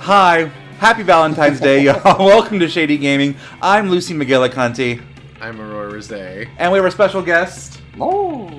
Hi, happy Valentine's Day, y'all. Welcome to Shady Gaming. I'm Lucy McGillicuddy. I'm Aurora Rosé. And we have a special guest. Oh.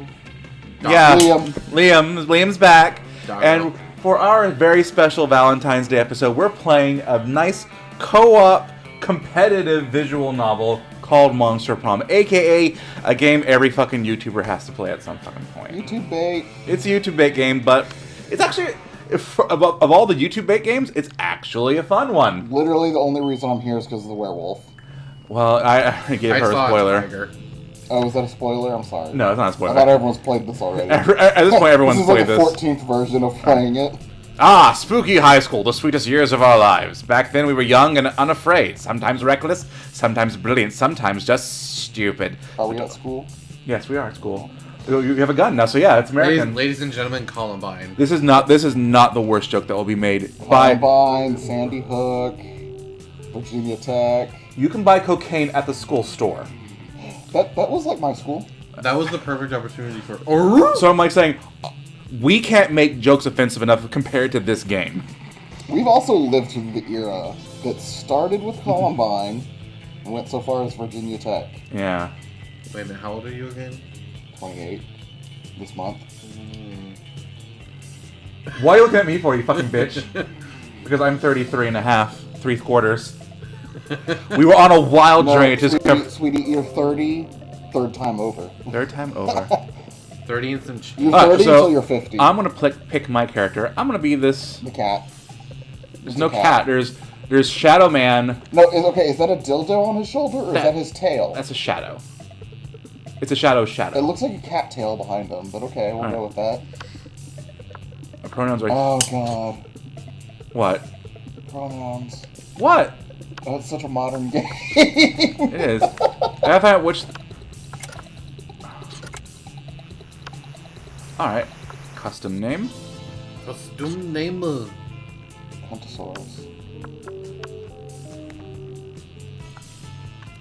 Yeah, Liam. Liam's back. Doggo. And for our very special Valentine's Day episode, we're playing a nice co-op competitive visual novel called Monster Prom, aka a game every fucking YouTuber has to play at some fucking point. YouTube bait. It's a YouTube bait game, but it's actually, of all the YouTube bait games, it's actually a fun one. Literally, the only reason I'm here is because of the werewolf. Well, I gave her a spoiler. Oh, is that a spoiler? I'm sorry. No, it's not a spoiler. I thought everyone's played this already. At this point, everyone's played this. This is like the 14th version of playing it. Ah, spooky high school, the sweetest years of our lives. Back then we were young and unafraid, sometimes reckless, sometimes brilliant, sometimes just stupid. Are we at school? Yes, we are at school. You have a gun now, so yeah, it's American. Ladies and gentlemen, Columbine. This is not the worst joke that will be made. Columbine, Sandy Hook, Virginia Tech. You can buy cocaine at the school store. That was like my school. That was the perfect opportunity for... So I'm like saying, we can't make jokes offensive enough compared to this game. We've also lived through the era that started with Columbine and went so far as Virginia Tech. Yeah. Wait a minute, how old are you again? 28 this month. Why are you looking at me for, you fucking bitch? Because I'm 33 and a half, 3/4. We were on a wild journey to... Sweetie, you're 30, third time over. Third time over. 30 and some... You're 30 until you're 50. I'm going to pick my character. I'm going to be this... The cat. There's no cat. There's Shadow Man. No, is that a dildo on his shoulder, or is that his tail? That's a shadow. It's a shadow. It looks like a cat tail behind him, but okay, we'll go with that. Our pronouns right. Oh, God. What? Pronouns. What? Oh, it's such a modern game. It is. I have to find out which... Alright. Custom name. Custom name. Huntosaurus.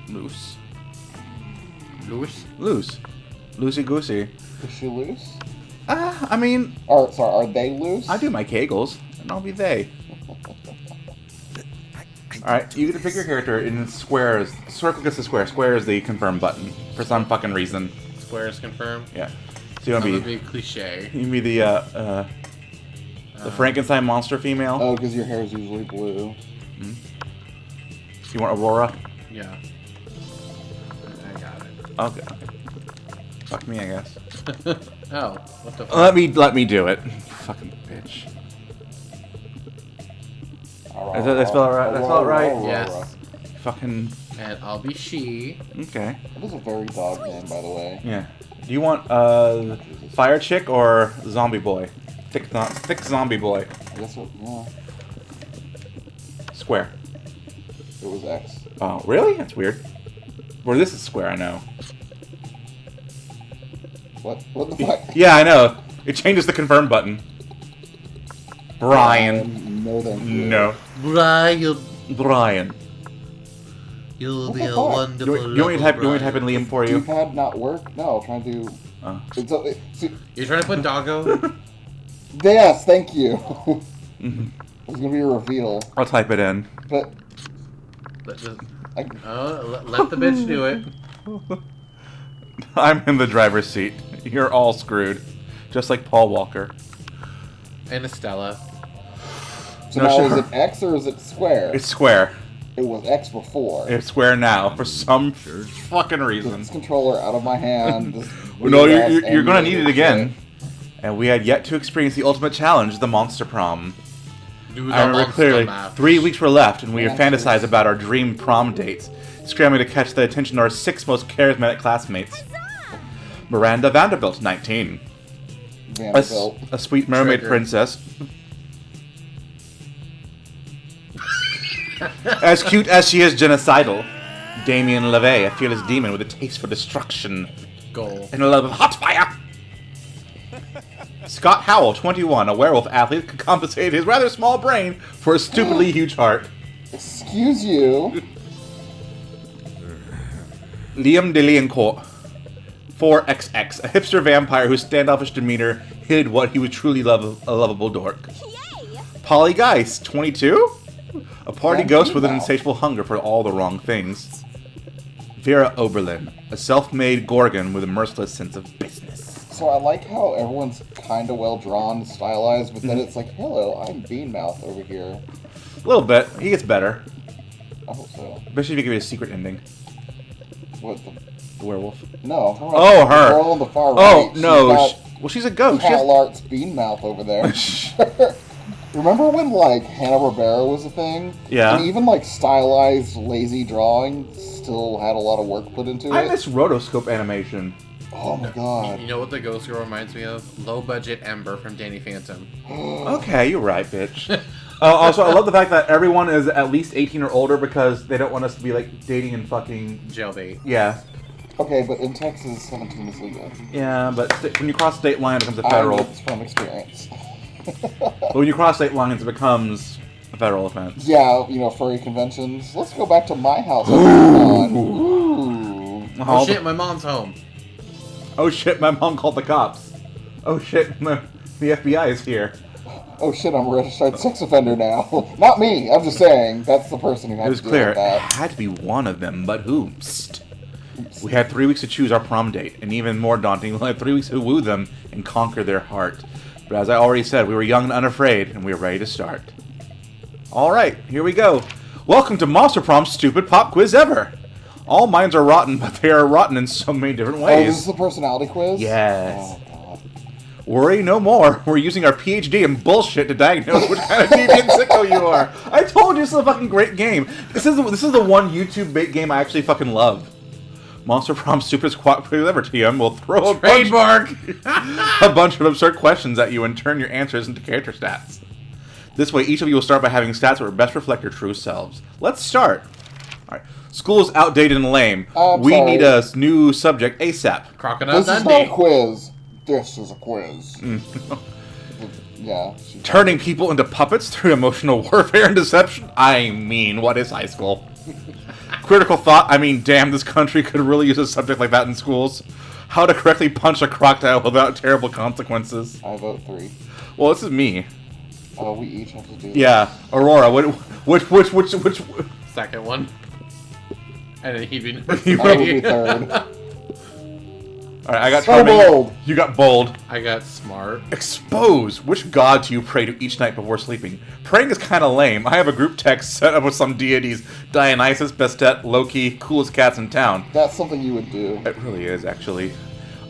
Loose. Loose? Loosey goosey. Is she loose? I mean... Are they loose? I do my kegels, and I'll be they. Alright, you get to pick your character in squares. Circle gets the square. Square is the confirm button, for some fucking reason. Squares confirm? Yeah. So you want to be cliche. You can be the Frankenstein monster female. Oh, because your hair is usually blue. Mm-hmm. You want Aurora? Yeah. I got it. Okay. Fuck me, I guess. Oh, what the fuck? Let me do it. Fucking bitch. Is that spell it right? That's spell it right? Yes. Fucking. And I'll be she. Okay. That is a very dog name, by the way. Yeah. Do you want fire chick or zombie boy? Thick zombie boy. I guess yeah. Square. It was X. Oh, really? That's weird. Or this is square, I know. What the fuck? Yeah, I know. It changes the confirm button. Brian. No, thank you. No. Brian. You'll What be the a fuck? wonderful You want me to type in Liam for you? Keypad not work? No, trying to... You're trying to put doggo? Yes, thank you. It's gonna be a reveal. I'll type it in. But... Let the bitch do it. I'm in the driver's seat. You're all screwed. Just like Paul Walker. And Estella. So No, now sure. is it X or is it square? It's square. It was X before. It's square now for some fucking Get reason. this controller out of my hand. No, you're gonna need it again. And we had yet to experience the ultimate challenge, the Monster Prom. I remember clearly, 3 weeks were left, and we had fantasized about our dream prom dates, scrambling to catch the attention of our 6 most charismatic classmates. Miranda Vanderbilt, 19. Vanderbilt. A sweet mermaid princess. As cute as she is genocidal. Damien LeVay, a fearless demon with a taste for destruction. Goal. And a love of hot fire. Scott Howell, 21, a werewolf athlete, could compensate his rather small brain for a stupidly huge heart. Excuse you. Liam DeLeoncourt, 4XX, a hipster vampire whose standoffish demeanor hid what he was truly a lovable dork. Polly Geist, 22, A party ghost with an insatiable hunger for all the wrong things. Vera Oberlin, a self-made Gorgon with a merciless sense of business. So I like how everyone's kind of well-drawn, stylized, but then it's like, hello, I'm Beanmouth over here. A little bit. He gets better. I hope so. Especially if you give it a secret ending. What the werewolf? No. Oh, her. The girl on the far right. Oh, no. Well, she's a ghost. Cal Art's Beanmouth over there. Remember when, like, Hanna-Barbera was a thing? Yeah. And even, like, stylized, lazy drawing still had a lot of work put into it? I miss rotoscope animation. Oh, my God. You know what the ghost girl reminds me of? Low-budget Ember from Danny Phantom. Okay, you're right, bitch. Also, I love the fact that everyone is at least 18 or older because they don't want us to be, like, dating and fucking... Jailbait. Yeah. Okay, but in Texas, 17 is legal. Yeah, but when you cross state line, it becomes a federal... It's from experience. But when you cross state lines, it becomes a federal offense. Yeah, you know, furry conventions. Let's go back to my house. Ooh. Oh shit, my mom's home. Oh shit, my mom called the cops. Oh shit, the FBI is here. Oh shit, I'm a registered sex offender now. Not me, I'm just saying, that's the person who has It was to deal clear, with that. it had to be one of them, but who? Psst. We had 3 weeks to choose our prom date, and even more daunting, we had 3 weeks to woo them and conquer their heart. But as I already said, we were young and unafraid, and we were ready to start. Alright, here we go. Welcome to Monster Prom's stupid pop quiz ever. All minds are rotten, but they are rotten in so many different ways. Oh, this is the personality quiz? Yes. Oh, God. Worry no more. We're using our PhD in bullshit to diagnose which kind of deviant sicko you are. I told you, this is a fucking great game. This is the one YouTube bait game I actually fucking love. Monster Prom Stupidest Quack Quiz ever, TM. We'll throw a bunch of absurd questions at you and turn your answers into character stats. This way, each of you will start by having stats that will best reflect your true selves. Let's start. Alright. School is outdated and lame. We need a new subject ASAP. Crocodile This is Dundee. not a quiz. This is a quiz. Yeah. Turning people into puppets through emotional warfare and deception? I mean, what is high school? Critical thought, I mean, damn, this country could really use a subject like that in schools. How to correctly punch a crocodile without terrible consequences. I vote 3. Well, this is me. Oh, we each have to do this. Yeah, Aurora, which... Second one. And then he'd be I will be 3rd. Alright, I got So charming. bold. You got bold. I got smart. Expose. Which god do you pray to each night before sleeping? Praying is kind of lame. I have a group text set up with some deities. Dionysus, best-est, Loki, coolest cats in town. That's something you would do. It really is, actually.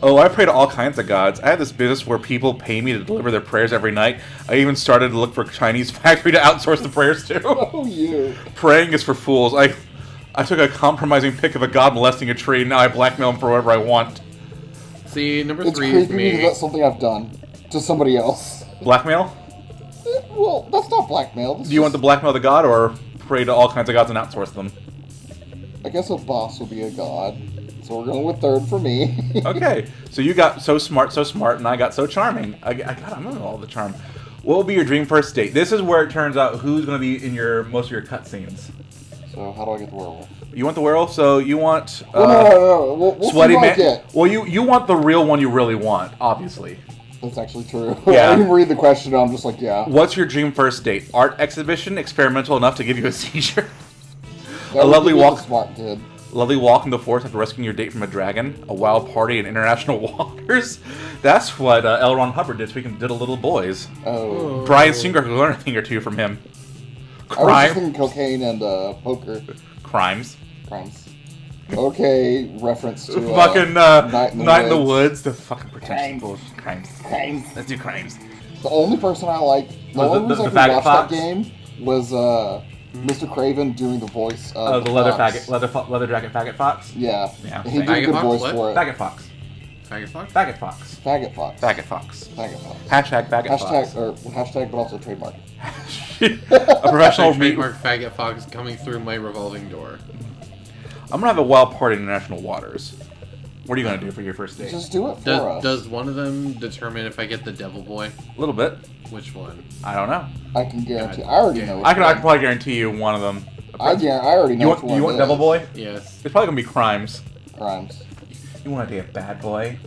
Oh, I pray to all kinds of gods. I have this business where people pay me to deliver their prayers every night. I even started to look for a Chinese factory to outsource the prayers to. Oh, you. Praying is for fools. I took a compromising pic of a god molesting a tree, and now I blackmail him for whatever I want. See, number It's 3 creepy is me. because that's something I've done to somebody else. Blackmail? Well, that's not blackmail. Do you want to blackmail the god, or pray to all kinds of gods and outsource them? I guess a boss would be a god. So we're going with 3rd for me. Okay, so you got so smart, and I got so charming. I'm on all the charm. What will be your dream first date? This is where it turns out who's going to be in most of your cutscenes. So how do I get the werewolf? You want the werewolf, so you want... no. We'll sweaty see what I man. get. Well, you want the real one you really want, obviously. That's actually true. Yeah. I didn't read the question, I'm just like, yeah. What's your dream first date? Art exhibition, experimental enough to give you a seizure. That A would lovely be walk. a smart kid. Lovely walk in the forest after rescuing your date from a dragon. A wild party in international waters. That's what L. Ron Hubbard did. Speaking of little boys. Oh. Brian Singer could learn a thing or two from him. I was just thinking cocaine and poker. Crimes. Crimes. Okay, reference to Fucking Night in the Woods. The fucking pretentious Crimes. bullshit. Crimes. Crimes. Let's do crimes. The only person I liked, the Was only reason the I could faggot watch fox? that game was Mr. Craven doing the voice of Oh, the leather fox. faggot, leather jacket, faggot fox. Yeah. Yeah, He did same. a good Faggot voice fox, for it. Faggot fox. Faggot Fox? Faggot fox. Faggot fox. Faggot fox. Faggot fox. Hashtag faggot Hashtag, fox. or hashtag, but also trademark. A professional meet. Trademark Faggot Fox coming through my revolving door. I'm gonna have a wild party in international waters. What are you gonna do for your first date? Just do it for us. Does one of them determine if I get the devil boy? A little bit. Which one? I don't know. I can guarantee. I already know. I can probably guarantee you one of them. I already know. You want Devil Boy? Yes. It's probably gonna be crimes. Crimes. You want to be a bad boy?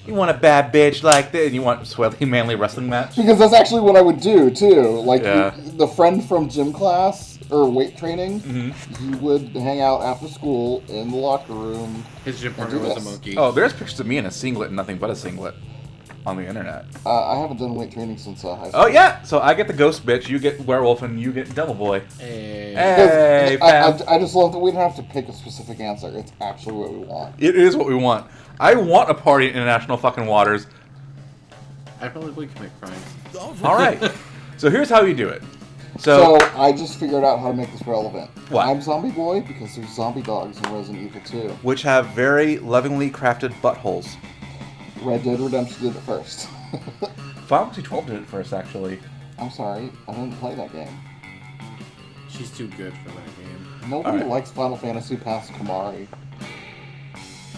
You want a bad bitch like this? And you want a sweaty, manly wrestling match? Because that's actually what I would do, too. Like, the friend from gym class, or weight training, he would hang out after school in the locker room. His gym partner was a monkey. Oh, there's pictures of me in a singlet and nothing but a singlet on the internet. I haven't done weight training since high school. Oh, yeah! So I get the ghost bitch, you get werewolf, and you get devil boy. Hey, I just love that we don't have to pick a specific answer. It's actually what we want. It is what we want. I want a party in international fucking waters. I probably commit crimes. Alright. So here's how you do it. So I just figured out how to make this relevant. What? I'm Zombie Boy because there's zombie dogs in Resident Evil 2. Which have very lovingly crafted buttholes. Red Dead Redemption did it first. Final Fantasy 12 did it first, actually. I'm sorry, I didn't play that game. She's too good for that game. Nobody likes Final Fantasy past Kamari.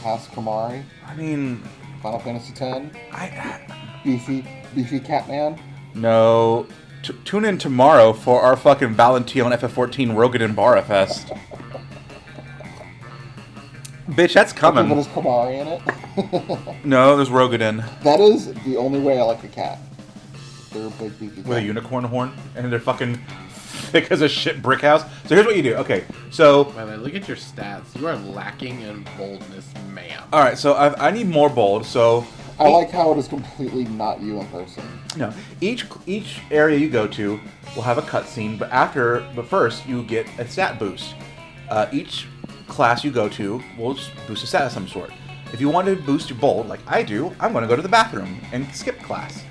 Past Kamari? I mean... Final Fantasy X? Beefy Catman? No. Tune in tomorrow for our fucking Valentine FF14 Rogan and Bara Fest. Bitch, that's coming. But there's Kamari in it? No, there's Rogadin. That is the only way I like a cat. They're a big beefy cat. With a unicorn horn, and they're fucking thick as a shit brick house. So here's what you do. Okay, so... By the way, look at your stats. You are lacking in boldness, ma'am. Alright, so I need more bold, so... I like how it is completely not you in person. No, each area you go to will have a cutscene, but first you get a stat boost. Each class you go to will boost a stat of some sort. If you want to boost your bold, like I do, I'm going to go to the bathroom and skip class.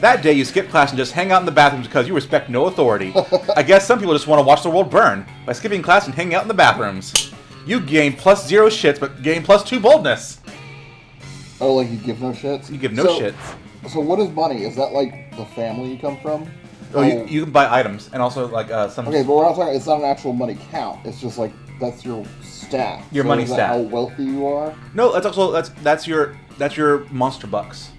That day you skip class and just hang out in the bathrooms because you respect no authority. I guess some people just want to watch the world burn by skipping class and hanging out in the bathrooms. You gain +0 shits, but gain +2 boldness. Oh, like you give no shits? You give no shits. So what is money? Is that like the family you come from? Oh, you can buy items and also like some... Okay, but we're not talking... It's not an actual money count. It's just like, that's your stat. Your money stat. How wealthy you are? No, that's also... That's your monster bucks.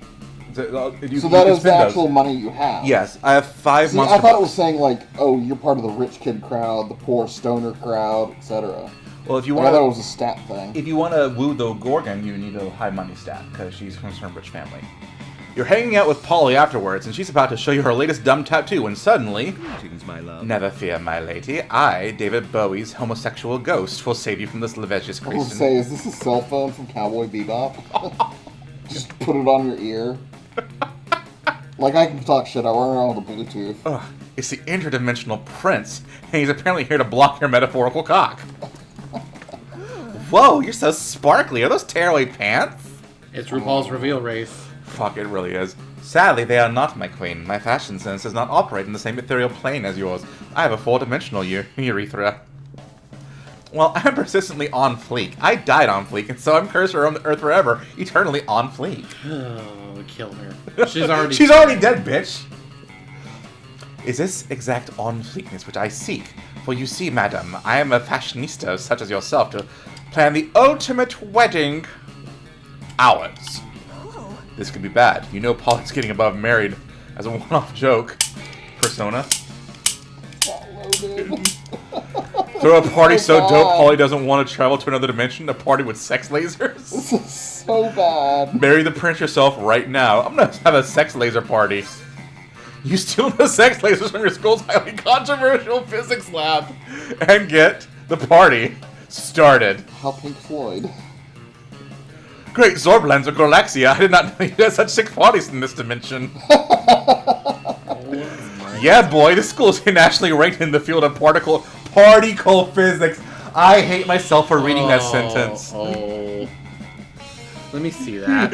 So that is the actual money you have? Yes, I have 5 monster I thought bucks. it was saying like, oh, you're part of the rich kid crowd, the poor stoner crowd, etc. Well, if you want, I thought it was a stat thing. If you want to woo the Gorgon, you need a high money stat because she's from a rich family. You're hanging out with Polly afterwards, and she's about to show you her latest dumb tattoo, when suddenly... Greetings, my love. Never fear, my lady. I, David Bowie's homosexual ghost, will save you from this levigious I will creation. say, is this a cell phone from Cowboy Bebop? Just put it on your ear. Like, I can talk shit, I run around with a Bluetooth. Ugh, it's the interdimensional prince, and he's apparently here to block your metaphorical cock. Whoa, you're so sparkly. Are those tearaway pants? It's RuPaul's reveal race. Fuck, it really is. Sadly, they are not, my queen. My fashion sense does not operate in the same ethereal plane as yours. I have a 4-dimensional urethra. Well, I'm persistently on fleek. I died on fleek, and so I'm cursed on the earth forever, eternally on fleek. Oh, kill her. She's already She's already dead, bitch! Is this exact on fleekness which I seek? For you see, madam, I am a fashionista such as yourself to plan the ultimate wedding. Ours. This could be bad. You know Polly's getting above married as a one-off joke. Persona. Throw a party so dope Polly doesn't want to travel to another dimension. A party with sex lasers. This is so bad. Marry the prince yourself right now. I'm gonna have a sex laser party. You steal the sex lasers from your school's highly controversial physics lab and get the party started. How Pink Floyd. Great Zorblands of Gorlaxia. I did not know you had such sick parties in this dimension. Yeah, boy, this school is internationally ranked in the field of particle physics. I hate myself for reading that sentence. Oh. Let me see that.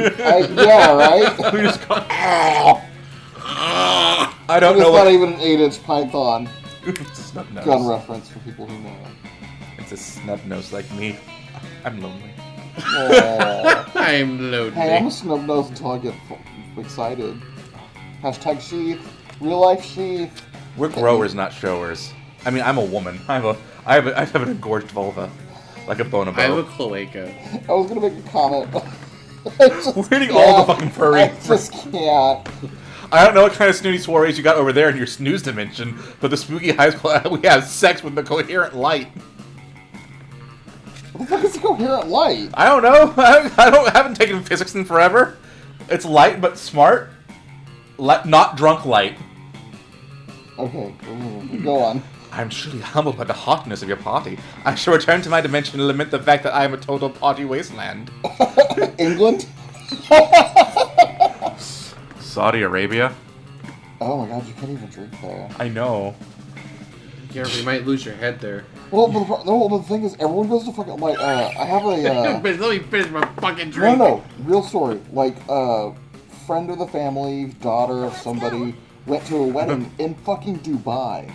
Yeah, right? We just got... I don't know It's not what... even an 8-inch Python Snub nose. gun reference for people who know. It's a snub nose like me. I'm lonely. Aww. I'm loaded. Hey, I'm a snub nose until I get excited. Hashtag sheath. Real life sheath. We're growers, not showers. I mean, I'm a woman. I have an engorged vulva, like a bonobo. I have a cloaca. I was gonna make a comment. We're hitting all the fucking furry. I just can't. I don't know what kind of snooty soirees you got over there in your snooze dimension, but the spooky high school we have sex with the coherent light. What the fuck is a coherent light? I don't know. I haven't taken physics in forever. It's light but smart. Not drunk light. Okay, go on. I'm truly humbled by the hotness of your party. I shall return to my dimension and lament the fact that I am a total party wasteland. England? Saudi Arabia? Oh my god, you can't even drink there. I know. Yeah, you might lose your head there. Well, the thing is, everyone goes to fucking, like, I have a, Let me finish my fucking drink. No, real story. Like, friend of the family, daughter of somebody, went to a wedding in fucking Dubai.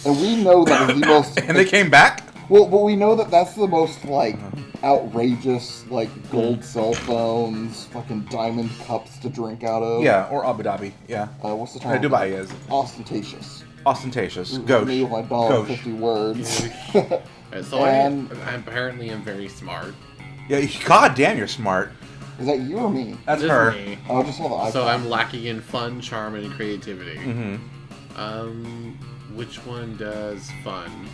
And we know that is the most... And they came back? Well, but we know that that's the most, like, outrageous, like, gold cell phones, fucking diamond cups to drink out of. Yeah, or Abu Dhabi, yeah. What's the term? Dubai is. Ostentatious. Ostentatious. Gauche. Me with my $1.50 words. So I apparently am very smart. Yeah, god damn, you're smart. Is that you or me? That's This her. is me. Oh, just on the iPad. So I'm lacking in fun, charm, and creativity. Mm-hmm. Which one does fun?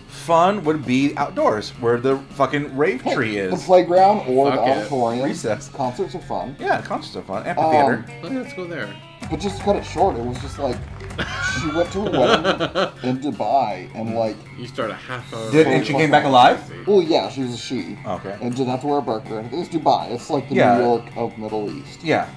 Fun would be outdoors, where the fucking rave tree is. The playground or Fuck the it. auditorium. Recess. Concerts are fun. Yeah, concerts are fun. Amphitheater. Okay, let's go there. But just to cut it short, it was just like, she went to a wedding in Dubai, and like... You start a half hour. And she came back alive? Well, yeah, she was a she. Okay. And didn't have to wear a burqa. It was Dubai. It's like the Yeah. New York of Middle East. Yeah.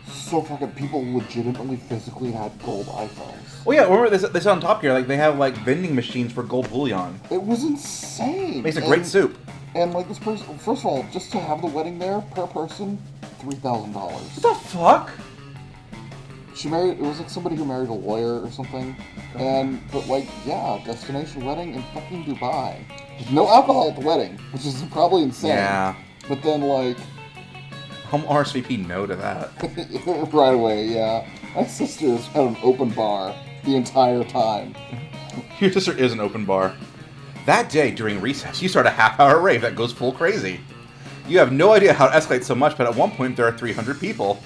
So fucking people legitimately physically had gold iPhones. Well, yeah, remember they said on Top Gear, like, they have, like, vending machines for gold bullion. It was insane. Makes a great soup. And like this person, first of all, just to have the wedding there per person, $3,000. What the fuck? She married. It was like somebody who married a lawyer or something. But like, yeah, destination wedding in fucking Dubai. No alcohol at the wedding, which is probably insane. Yeah. But then like, Home RSVP no to that. right away, yeah. My sister's had an open bar the entire time. Your sister is an open bar. That day, during recess, you start a half-hour rave that goes full crazy. You have no idea how it escalates so much, but at one point there are 300 people.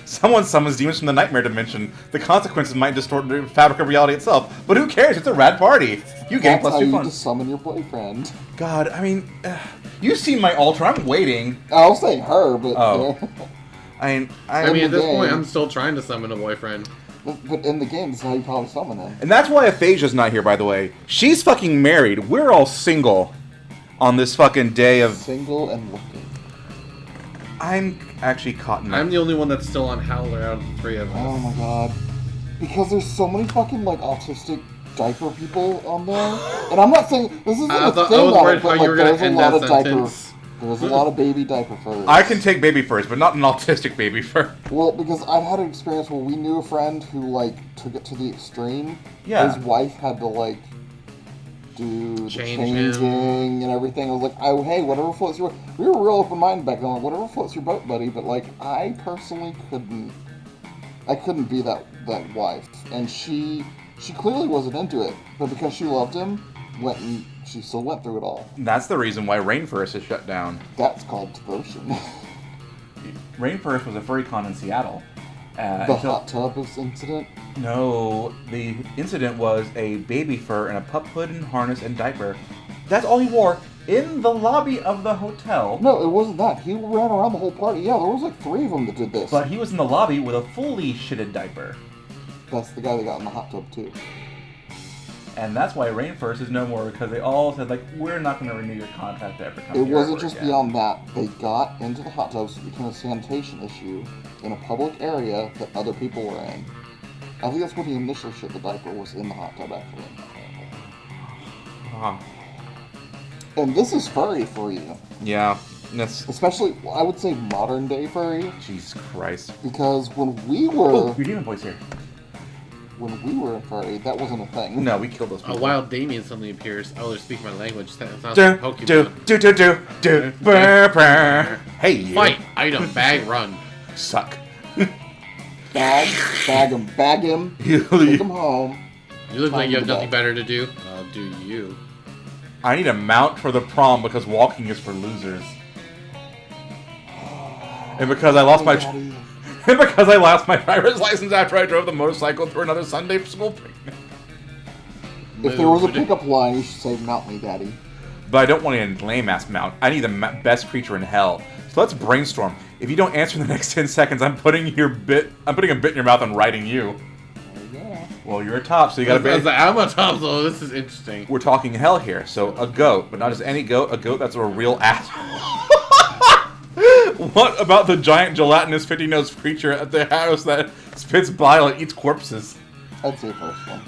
Someone summons demons from the nightmare dimension. The consequences might distort the fabric of reality itself, but who cares? It's a rad party. You gain That's plus how 2 you fun. just summon your boyfriend. God, I mean, you've seen my altar. I'm waiting. I was saying her, but Oh. I mean, I mean, at this game. point, I'm still trying to summon a boyfriend. but in the game, that's how you probably summon him. and that's why Aphasia's not here, by the way. She's fucking married. We're all single on this fucking day of... Single and looking. I'm actually caught in... I'm the only one that's still on Howler out of the three of us. Oh my god. Because there's so many fucking, like, autistic diaper people on there. And I'm not saying, this isn't I a was thing on worried it, but, how you like, were gonna there's a end lot that of diaper... sentence. There's a lot of baby diaper furs. I can take baby furs, but not an autistic baby fur. Well, because I've had an experience where we knew a friend who, like, took it to the extreme. Yeah. His wife had to, like, do the Change changing and everything. I was like, hey, whatever floats your boat. We were real open-minded back then. Like, whatever floats your boat, buddy. But, like, I personally couldn't... I couldn't be that wife. And she clearly wasn't into it. But because she loved him, she still went through it all. That's the reason why Rainforest is shut down. That's called devotion. Rainforest was a furry con in Seattle. The hot tub incident? No, the incident was a baby fur in a pup hood and harness and diaper. That's all he wore in the lobby of the hotel. No, it wasn't that. He ran around the whole party. Yeah, there was like 3 of them that did this. But he was in the lobby with a fully shitted diaper. That's the guy that got in the hot tub too. And that's why Rainforest is no more, because they all said, like, we're not going to renew your contract to ever come It here wasn't ever just again. beyond that. They got into the hot tubs, it became a sanitation issue in a public area that other people were in. I think that's when he initially shit the diaper, was in the hot tub actually. Uh-huh. And this is furry for you. Yeah, that's... Especially, I would say modern day furry, Jesus Christ. because when we were Oh, your demon boy's here. in furry, that wasn't a thing. No, we killed those A people. wild Damien suddenly appears. Oh, they're speaking my language. That sounds like Pokemon. Burr. Hey, you. Fight! Item, bag, run. Suck. Bag him, take him home. You look like you have Time to nothing better to do. I'll do you. I need a mount for the prom because walking is for losers. And because I lost my... Daddy. And because I lost my driver's license after I drove the motorcycle through another Sunday school picnic. If there was a Mood. pickup line, you should say, "Mount me, Daddy." but I don't want a lame-ass mount. I need the best creature in hell. So let's brainstorm. If you don't answer in the next 10 seconds, I'm putting a bit in your mouth and riding you. Yeah. Well, you're a top, so you gotta be... I'm a top, so this is interesting. We're talking hell here, so a goat, but not just any goat, a goat that's a real asshole. What about the giant gelatinous 50-nosed creature at the house that spits bile and eats corpses? I'd say first one.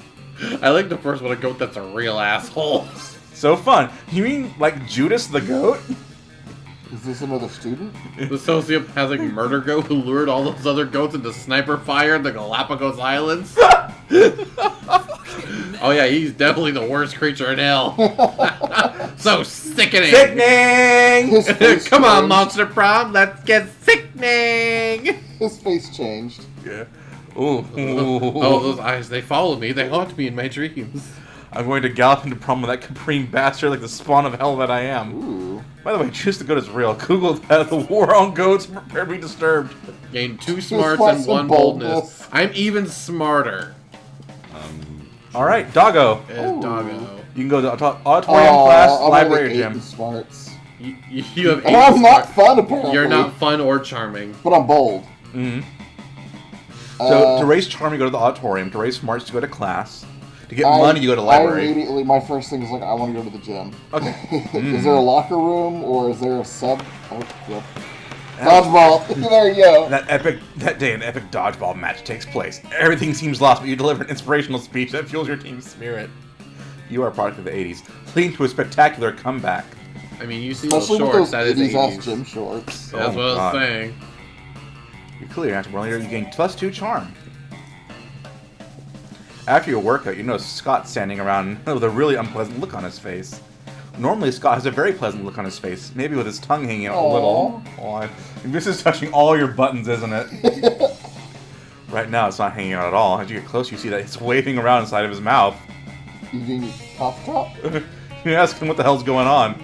I like the first one, a goat that's a real asshole. So fun. You mean like Judas the goat? Is this another student? The sociopathic murder goat who lured all those other goats into sniper fire in the Galapagos Islands? Oh yeah, he's definitely the worst creature in hell. So sickening! Sickening! Come on, Monster Prom, let's get sickening! His face changed. Yeah. Ooh. Oh, those eyes, they follow me. They haunt me in my dreams. I'm going to gallop into Prom with that Caprine bastard like the spawn of hell that I am. Ooh. By the way, Juice the Goat is real. Google that. The war on goats. Prepare to be disturbed. Gain 2 smarts and 1 boldness. I'm even smarter. Alright, Doggo. Doggo. You can go to auditorium, class, library, or I'm gym. smarts. You have 8 And I'm not smarts. fun, apparently. You're not fun or charming. But I'm bold. Mm-hmm. So, to raise charm, you go to the auditorium. To raise smarts, you go to class. To get money, you go to library. My first thing is like, I want to go to the gym. Okay. Is there a locker room, or is there a sub? Oh, yep. Dodgeball. There you go. That day, an epic dodgeball match takes place. Everything seems lost, but you deliver an inspirational speech that fuels your team's spirit. You are a product of the 80s, leading to a spectacular comeback. I mean, you see Especially those shorts, that is 80s 80s. gym shorts. That's what I was saying. You're clear after earlier, you gain +2 charm. After your workout, you notice Scott standing around with a really unpleasant look on his face. Normally, Scott has a very pleasant look on his face, maybe with his tongue hanging out a little. Oh, this is touching all your buttons, isn't it? Right now, it's not hanging out at all. As you get close, you see that it's waving around inside of his mouth. Eating cough drop? You ask him what the hell's going on.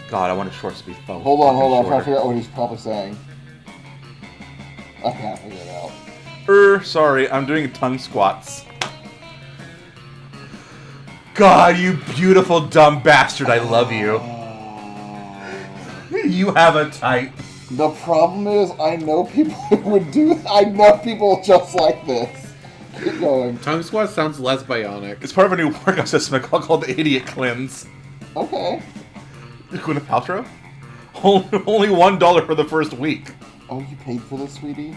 God, I want his shorts to be fun. Hold on. I'm trying to figure out what he's probably saying. I can't figure it out. Sorry, I'm doing tongue squats. God, you beautiful dumb bastard, I love you. You have a type. The problem is, I know people who would do. I know people just like this. Keep going. Tongue squat sounds less bionic. It's part of a new workout system called the Idiot Cleanse. Okay. Gwyneth Paltrow? Only $1 for the first week. Oh, you paid for this, sweetie?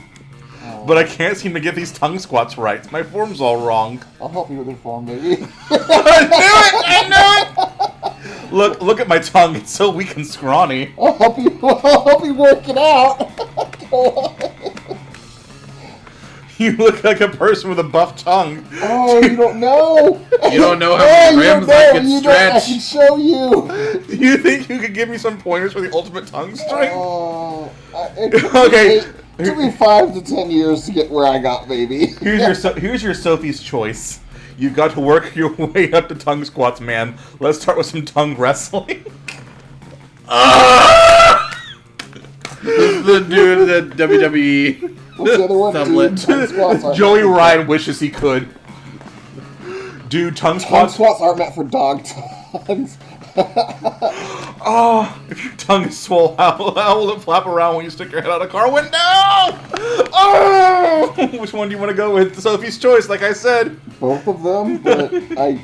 Oh. But I can't seem to get these tongue squats right. My form's all wrong. I'll help you with your form, baby. I knew it! Look at my tongue. It's so weak and scrawny. I'll help you work it out. Go on. You look like a person with a buff tongue. Oh, you don't know. You don't know how many rims I can stretch. I can show you. You think you could give me some pointers for the ultimate tongue strength? Okay. It took me 5 to 10 years to get where I got, baby. Here's your Sophie's choice. You've got to work your way up to tongue squats, man. Let's start with some tongue wrestling. This is the dude in the WWE. What's the other one? Dude, tongue squats Joey Ryan wishes he could. Dude, tongue squats. Tongue squats aren't meant for dog tongues. Oh, if your tongue is swole, how will it flap around when you stick your head out a car window? Oh! Which one do you want to go with? Sophie's choice, like I said. Both of them, but I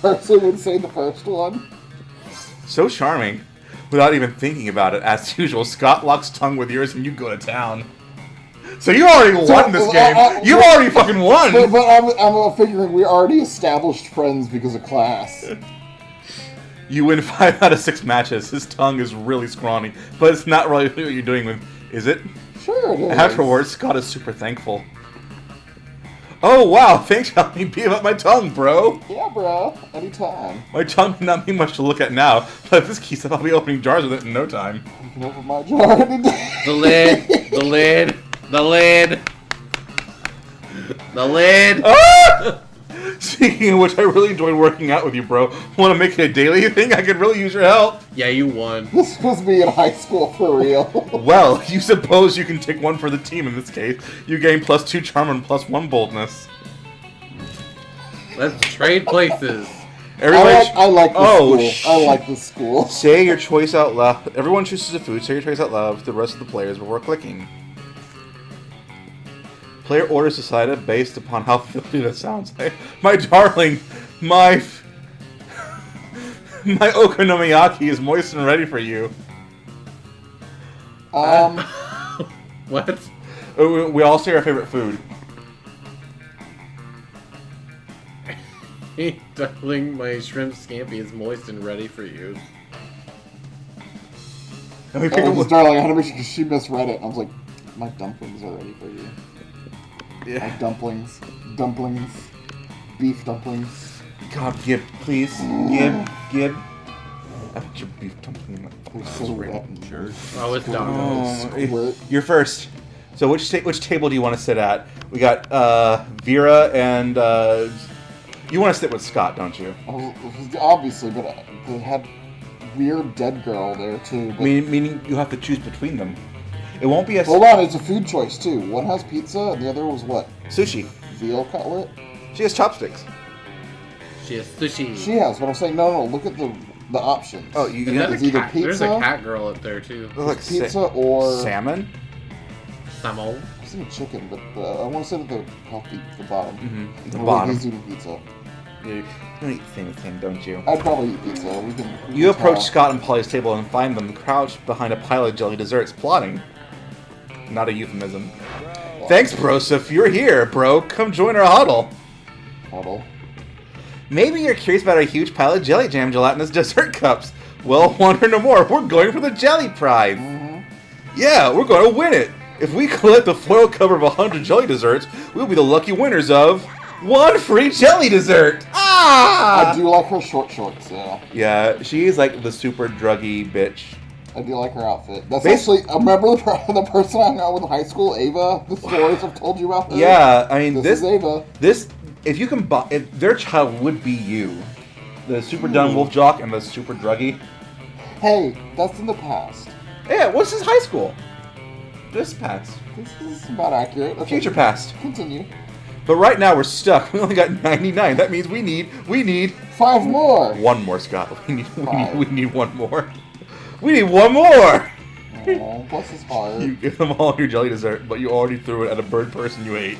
personally would say the first one. So charming. Without even thinking about it, as usual, Scott locks tongue with yours and you go to town. So you already won this game. You already fucking won. But I'm figuring we already established friends because of class. You win 5 out of 6 matches. His tongue is really scrawny, but it's not really what you're doing with, is it? Sure it is. Afterwards, Scott is super thankful. Oh wow, thanks for helping me beat up my tongue, bro. Yeah, bro. Anytime. My tongue may not be much to look at now, but if this keeps up, I'll be opening jars with it in no time. You can open my jar any day. The lid. Ah! Speaking of which, I really enjoyed working out with you, bro. Want to make it a daily thing? I could really use your help. Yeah, you won. This was me in high school, for real. Well, you suppose you can take one for the team in this case. You gain +2 charm and +1 boldness. Let's trade places. I like this school. I like this school. Say your choice out loud. Everyone chooses a food. Say your choice out loud to the rest of the players before clicking. Player orders decided based upon how filthy that sounds. My darling, my okonomiyaki is moist and ready for you. What? We all say our favorite food. Hey, darling, my shrimp scampi is moist and ready for you. And we picked darling, I had to make sure she misread it. I was like, my dumplings are ready for you. Yeah. My dumplings. Beef dumplings. God, Gib, please. Gib. I think your beef dumpling. They're so wet and sure. Oh, it's done. You're first. So which table do you want to sit at? We got Vera and you want to sit with Scott, don't you? Obviously, but they had weird dead girl there too. Meaning you have to choose between them. It won't be a... Hold on, it's a food choice too. One has pizza and the other was what? Sushi. Veal cutlet? She has chopsticks. She has sushi. She has, but I'm saying no, look at the options. Oh, you got either pizza. There's a cat girl up there too. Like pizza or salmon. Salmon. I was thinking chicken, but I want to sit at the healthy, the bottom. Mm-hmm. The bottom. He's eating pizza. You don't eat the same thing, don't you? I'd probably eat pizza. You approach Scott and Polly's table and find them crouched behind a pile of jelly desserts, plotting. Not a euphemism. Thanks, Broseph. You're here, bro. Come join our huddle. Huddle. Maybe you're curious about our huge pile of jelly jam gelatinous dessert cups. Well, wonder no more. We're going for the jelly prize. Mm-hmm. Yeah, we're going to win it. If we collect the foil cover of 100 jelly desserts, we'll be the lucky winners of one free jelly dessert. Ah! I do like her short shorts, yeah. Yeah, she's like the super druggy bitch. I do like her outfit. That's actually, remember the person I hung out with in high school, Ava? The stories I've told you about her? Yeah, I mean, this is Ava. If you can if their child would be you, the super dumb wolf jock and the super druggy. Hey, that's in the past. Yeah, what's his high school? This past. This is about accurate. Okay. Future past. Continue. But right now we're stuck. We only got 99. That means we need 5 more. One more, Scott. We need one more. We need one more. Oh, bless his heart. You give them all your jelly dessert, but you already threw it at a bird person you ate.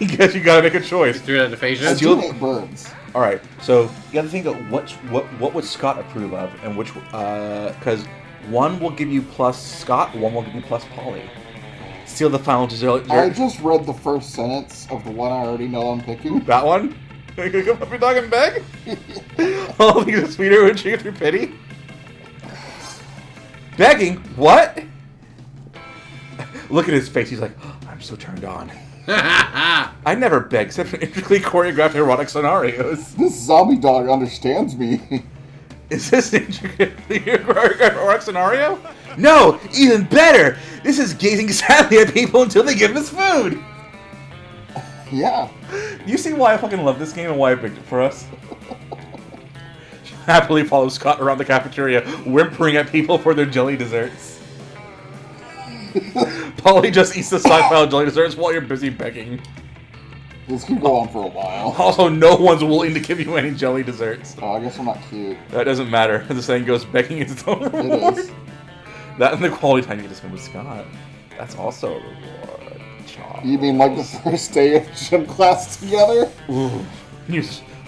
Guess you gotta make a choice. You threw it at the face. I do hate birds. All right, so you have to think of what would Scott approve of, and which because one will give you plus Scott, one will give you plus Polly. Steal the final dessert. I just read the first sentence of the one I already know I'm picking. That one? Come up your dog and beg? All things are sweeter when you through pity? Begging? What? Look at his face. He's like, oh, I'm so turned on. I never beg except in intricately choreographed erotic scenarios. This zombie dog understands me. Is this an intricately choreographed erotic scenario? No, even better. This is gazing sadly at people until they give us food. Yeah. You see why I fucking love this game and why I picked it for us? Happily follow Scott around the cafeteria, whimpering at people for their jelly desserts. Polly just eats the stockpile of jelly desserts while you're busy begging. This could go on for a while. Also, no one's willing to give you any jelly desserts. Oh, I guess I'm not cute. That doesn't matter. As the saying goes, begging is its own reward. It is. That and the quality time you get to spend with Scott. That's also a reward. Chop. You mean like the first day of gym class together? Ooh.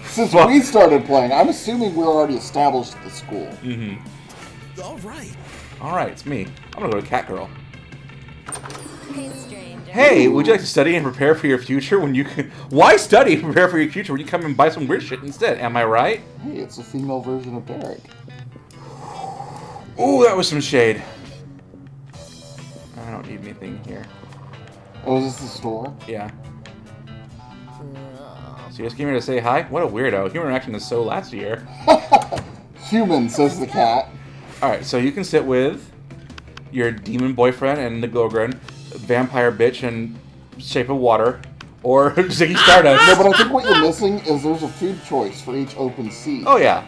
Since we started playing, I'm assuming we're already established at the school. Mm-hmm. Alright, it's me. I'm gonna go to Cat Girl. hey stranger. Hey, would you like to study and prepare for your future when you can... Why study and prepare for your future when you come and buy some weird shit instead? Am I right? Hey, it's a female version of Derek. Ooh, that was some shade. I don't need anything here. Oh, is this the store? Yeah. So you just came here to say hi? What a weirdo. Human interaction is so last year. Human, says the cat. Alright, so you can sit with your demon boyfriend and the Gogren, vampire bitch and Shape of Water, or Ziggy Stardust. No, but I think what you're missing is there's a food choice for each open seat. Oh yeah.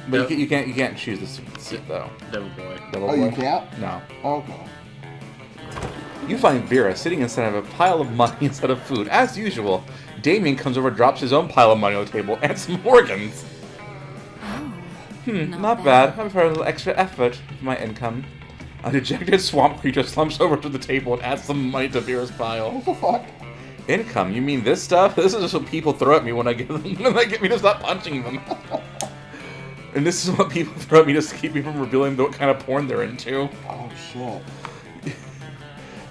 But you can't choose the seat though. Devil boy. Double Oh, boy. you can't? No. Okay. You find Vera sitting inside of a pile of money instead of food, as usual. Damien comes over, drops his own pile of money on the table, and some organs. Not bad. I'm for a little extra effort for my income. A dejected swamp creature slumps over to the table and adds some money to Vera's pile. What the fuck? Income? You mean this stuff? This is just what people throw at me when I get me to stop punching them. And this is what people throw at me just to keep me from revealing what kind of porn they're into. Oh shit.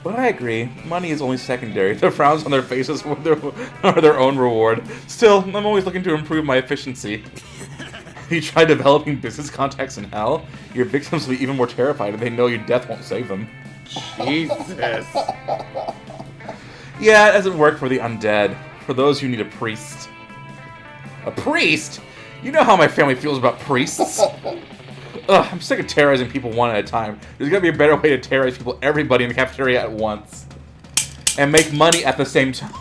But I agree, money is only secondary. The frowns on their faces are their own reward. Still, I'm always looking to improve my efficiency. You try developing business contacts in hell, your victims will be even more terrified if they know your death won't save them. Jesus. Yeah, it doesn't work for the undead. For those who need a priest. A priest? You know how my family feels about priests. Ugh, I'm sick of terrorizing people one at a time. There's gotta be a better way to terrorize everybody in the cafeteria at once. And make money at the same time.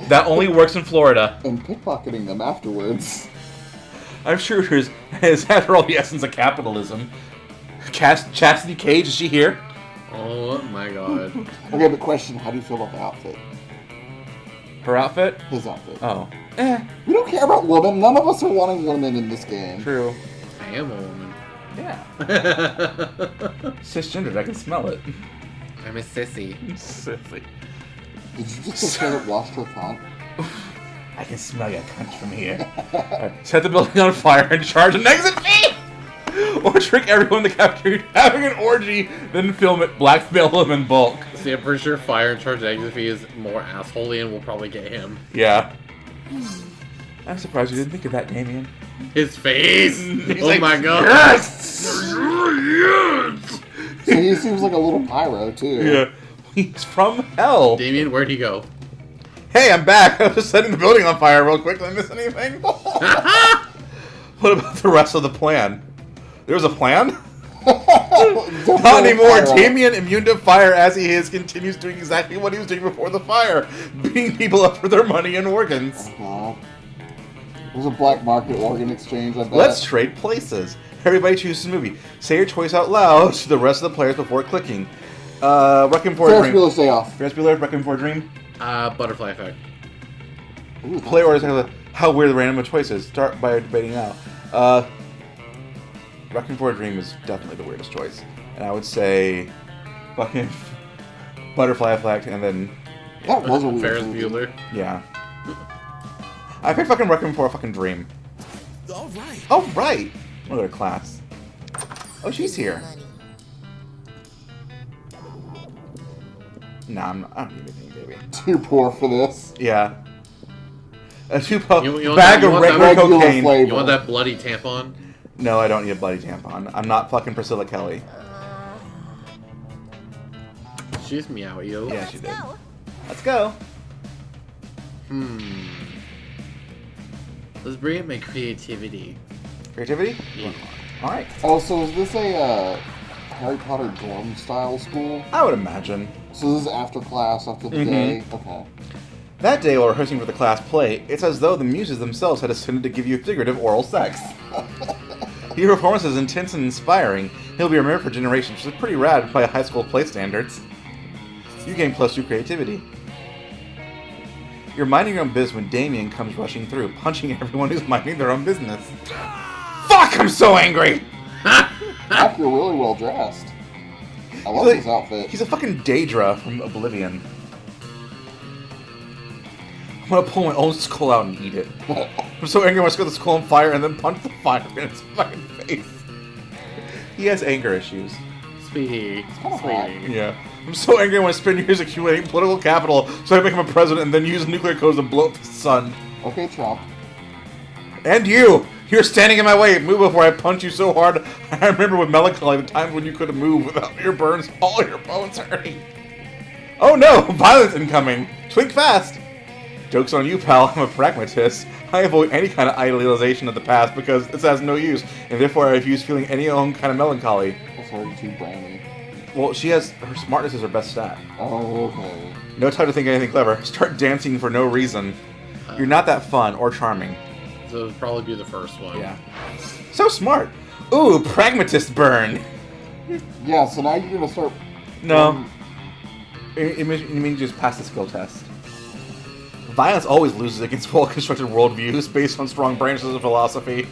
That only works in Florida. And pickpocketing them afterwards. I'm sure it is after all the essence of capitalism. Chastity Cage, is she here? Oh my god. Okay, but question, how do you feel about the outfit? Her outfit? His outfit. Oh. We don't care about women. None of us are wanting women in this game. True. I am a woman. Yeah. Cisgendered, I can smell it. I'm a sissy. Sissy. Did you just say that washed her cunt? I can smell your cunt from here. Right, set the building on fire and charge an exit fee! Or trick everyone in the cafeteria having an orgy, then film it, blackmail them in bulk. See, I'm pretty sure fire and charge exit fee is more assholey and will probably get him. Yeah. I'm surprised you didn't think of that, Damien. His face! He's Oh like, my god! Yes! Yes! So he seems like a little pyro, too. Yeah. He's from hell. Damien, where'd he go? Hey, I'm back. I was just setting the building on fire real quick. Did I miss anything? What about the rest of the plan? There was a plan? Not anymore. Damien, immune to fire as he is, continues doing exactly what he was doing before the fire. Beating people up for their money and organs. There's a black market organ exchange, I bet. Let's trade places. Everybody chooses a movie. Say your choice out loud to the rest of the players before clicking. Requiem for a Ferris Dream. Bueller's Day Off. Ferris Bueller, Requiem for a Dream. Butterfly effect. Ooh, Play orders how weird the random choice is. Start by debating now. Requiem for a Dream is definitely the weirdest choice. And I would say fucking Butterfly Effect and then... That was a weird Ferris movie. Bueller. Yeah. I picked fucking Requiem for a fucking Dream. Alright. Alright! Look at her class. Oh, she's here. Nah, I don't need anything, baby. Too poor for this. Yeah. A two-bag You of want regular that cocaine. flavor. You want that bloody tampon? No, I don't need a bloody tampon. I'm not fucking Priscilla Kelly. She's meow yo. Yeah, she did. Let's go. Let's bring up my creativity. Creativity? Yeah. Alright. Oh, so is this a Harry Potter dorm style school? I would imagine. So this is after class, after the day? Okay. That day while rehearsing for the class play, it's as though the muses themselves had ascended to give you figurative oral sex. Your performance is intense and inspiring. He'll be remembered for generations, which is pretty rad by high school play standards. You gain +2 creativity. You're minding your own business when Damien comes rushing through, punching everyone who's minding their own business. Fuck, I'm so angry! Jack, you're really well dressed. I love his outfit. He's a fucking Daedra from Oblivion. I'm gonna pull my own skull out and eat it. I'm so angry when I set the skull on fire and then punch the fire in his fucking face. He has anger issues. Sweetie. kinda hot. Sweetie. Yeah. I'm so angry when I spend years accumulating political capital so I make him a president and then use nuclear codes to blow up the sun. Okay, Trump. And you! You're standing in my way. Move before I punch you so hard. I remember with melancholy the times when you couldn't move without your burns, all your bones hurting. Oh no! Violence incoming! Twink fast! Joke's on you, pal. I'm a pragmatist. I avoid any kind of idealization of the past because it has no use, and therefore I refuse feeling any own kind of melancholy. That's already too brainy. Well, her smartness is her best stat. Oh, okay. No time to think anything clever. Start dancing for no reason. You're not that fun or charming. So it'll probably be the first one. Yeah. So smart. Ooh, pragmatist burn. Yeah, so now you're gonna start... No. It means you just pass the skill test. Violence always loses against well-constructed worldviews based on strong branches of philosophy.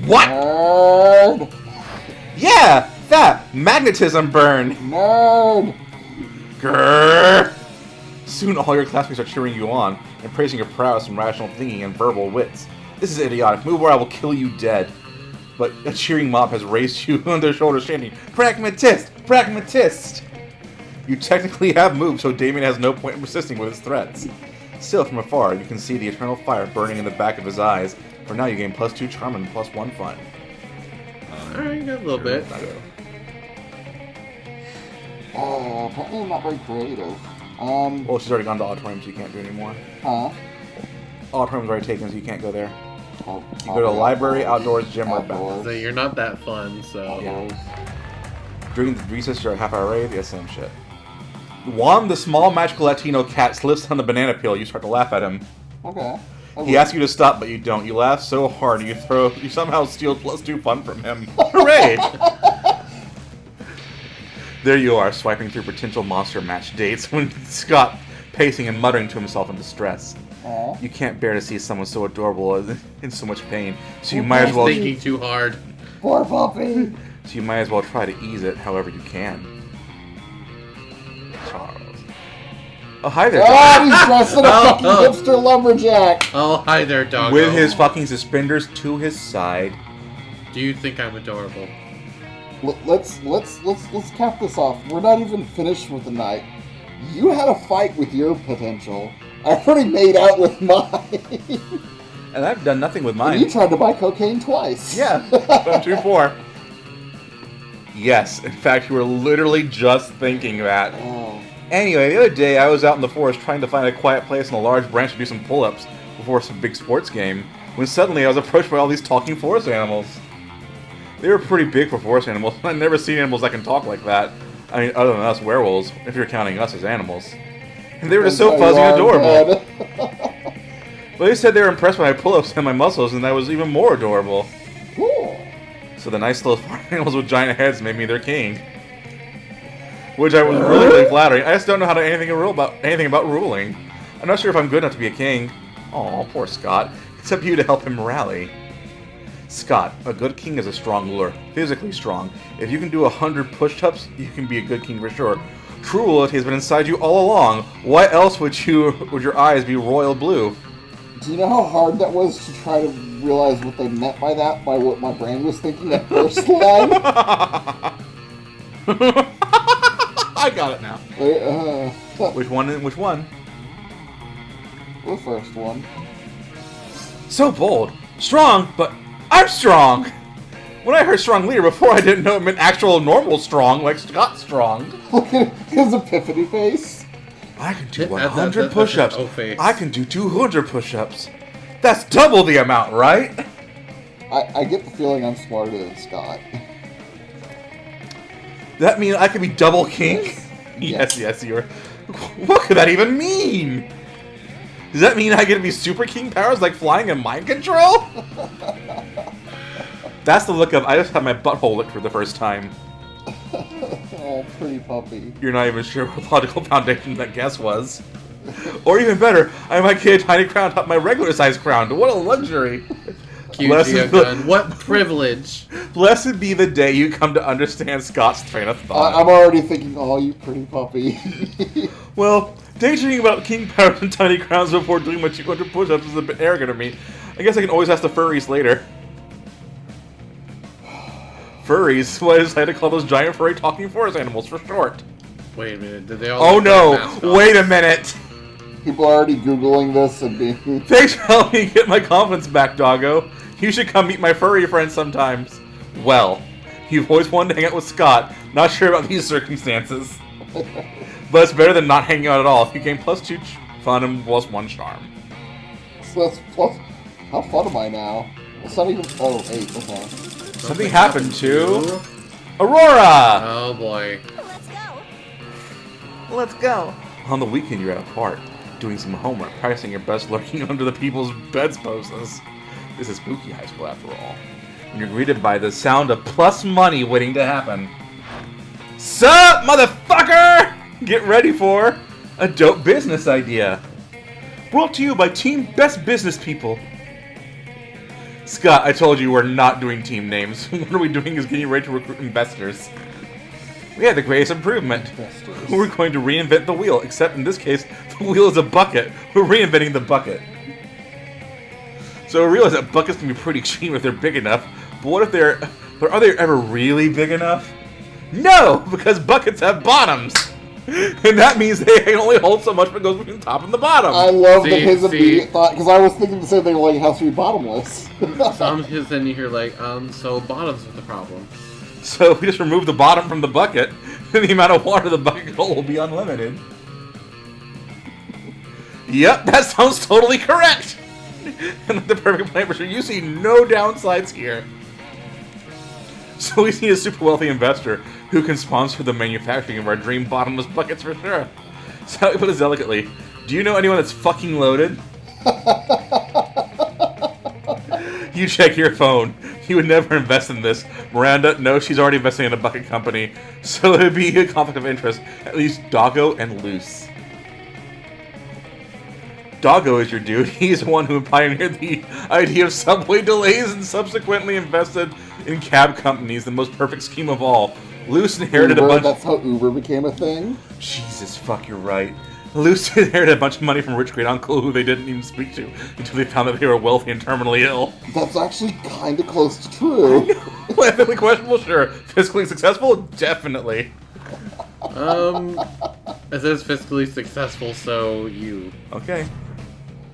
What? Nerd! Yeah! That! Magnetism burn! Nerd! Grrr! Soon all your classmates are cheering you on and praising your prowess and rational thinking and verbal wits. This is idiotic. Move or I will kill you dead. But a cheering mob has raised you on their shoulders chanting, Pragmatist! Pragmatist! You technically have moved, so Damien has no point in persisting with his threats. Still, from afar, you can see the eternal fire burning in the back of his eyes. For now, you gain +2 charm and +1 fun. Alright, you got a little bit. Apparently I'm not very creative. Well, she's already gone to auditorium, so you can't do anymore. Huh? Auditorium's already taken, so you can't go there. Oh, You go to a library, outdoors, gym, or back. Outdoors. So you're not that fun, so... Outdoors. During the recess, you're at half hour rave, yeah, same shit. Juan, the small magical Latino cat, slips on the banana peel. You start to laugh at him. Okay. He asks you to stop, but you don't. You laugh so hard, you somehow steal +2 fun from him. Hooray! There you are, swiping through potential monster match dates when Scott pacing and muttering to himself in distress. Aww. You can't bear to see someone so adorable and in so much pain, so you might as He's well. thinking too hard. Poor puppy! So you might as well try to ease it however you can. Charles. Oh, hi there, Oh, dog. he's dressed in a fucking hipster lumberjack! Oh, hi there, dog. With his fucking suspenders to his side. Do you think I'm adorable? Let's cap this off. We're not even finished with the night. You had a fight with your potential. I've already made out with mine. And I've done nothing with And mine. you tried to buy cocaine twice. Yeah, I'm 2-4. Yes, in fact, you were literally just thinking that. Oh. Anyway, the other day I was out in the forest trying to find a quiet place in a large branch to do some pull-ups before some big sports game, when suddenly I was approached by all these talking forest animals. They were pretty big for forest animals. I've never seen animals that can talk like that. I mean, other than us werewolves, if you're counting us as animals. And they were just so fuzzy and adorable. But they said they were impressed by my pull-ups and my muscles, and that was even more adorable. Cool. So the nice little animals with giant heads made me their king. Which I was really flattering. I just don't know how to anything about ruling. I'm not sure if I'm good enough to be a king. Aw, poor Scott. Except you to help him rally. Scott, a good king is a strong ruler, physically strong. If you can do 100 push-ups, you can be a good king for sure. Cruelty has been inside you all along. Why else would your eyes be royal blue? Do you know how hard that was to try to realize what they meant by that, by what my brain was thinking that first line? I got it now. Which one? The first one. So bold. Strong, but I'm strong! When I heard strong leader before, I didn't know it meant actual normal strong, like Scott strong. Look at his epiphany face. I can do That's 100 push-ups. his O-face. I can do 200 push-ups. That's double the amount, right? I get the feeling I'm smarter than Scott. That mean I could be double king? Yes, you're... What could that even mean? Does that mean I get to be super king powers like flying and mind control? That's the look of, I just had my butthole licked for the first time. Oh, pretty puppy. You're not even sure what logical foundation that guess was. Or even better, I might get a tiny crown top my regular size crown. What a luxury! Gun. What privilege! Blessed be the day you come to understand Scott's train of thought. I'm already thinking, oh, you pretty puppy. Well, daydreaming about king powers and tiny crowns before doing my 200 push-ups is a bit arrogant of me. I guess I can always ask the furries later. Furries? Well, I decided to call those giant furry talking forest animals for short. Wait a minute, did they all... Oh no! Wait a minute! People are already Googling this and being... Thanks for helping me get my confidence back, doggo. You should come meet my furry friends sometimes. Well, you've always wanted to hang out with Scott. Not sure about these circumstances. But it's better than not hanging out at all. You gain +2 fun and +1 charm. So that's plus... How fun am I now? It's not even... Oh, 8, okay. Something happened to... Aurora! Oh boy. Let's go. Let's go. On the weekend, you're at a park, doing some homework, practicing your best lurking under the people's beds poses. This is spooky high school after all. When you're greeted by the sound of plus money waiting to happen. Sup, motherfucker! Get ready for a dope business idea. Brought to you by Team Best Business People. Scott, I told you we're not doing team names. What we doing is getting ready to recruit investors. We had the greatest improvement. Investors. We're going to reinvent the wheel, except in this case, the wheel is a bucket. We're reinventing the bucket. So we realize that buckets can be pretty cheap if they're big enough, but what if are they ever really big enough? No, because buckets have bottoms! And that means they can only hold so much but goes between the top and the bottom. I love that his immediate thought, because I was thinking the same thing, like, it has to be bottomless. Some kids then you hear like, so bottoms are the problem. So if we just remove the bottom from the bucket, then the amount of water the bucket can hold will be unlimited. Yep, that sounds totally correct! And the perfect plan for sure. You see no downsides here. So we need a super wealthy investor who can sponsor the manufacturing of our dream bottomless buckets for sure. So I put it delicately. Do you know anyone that's fucking loaded? You check your phone. You would never invest in this. Miranda, no, she's already investing in a bucket company. So it would be a conflict of interest. At least Doggo and Loose. Doggo is your dude. He's the one who pioneered the idea of subway delays and subsequently invested in cab companies, the most perfect scheme of all. Loose inherited Uber, a bunch... That's how Uber became a thing? Jesus, fuck, you're right. Lucy inherited a bunch of money from a rich great uncle who they didn't even speak to until they found that they were wealthy and terminally ill. That's actually kind of close to true. Ethically questionable? Sure. Fiscally successful? Definitely. It says fiscally successful, so you. Okay.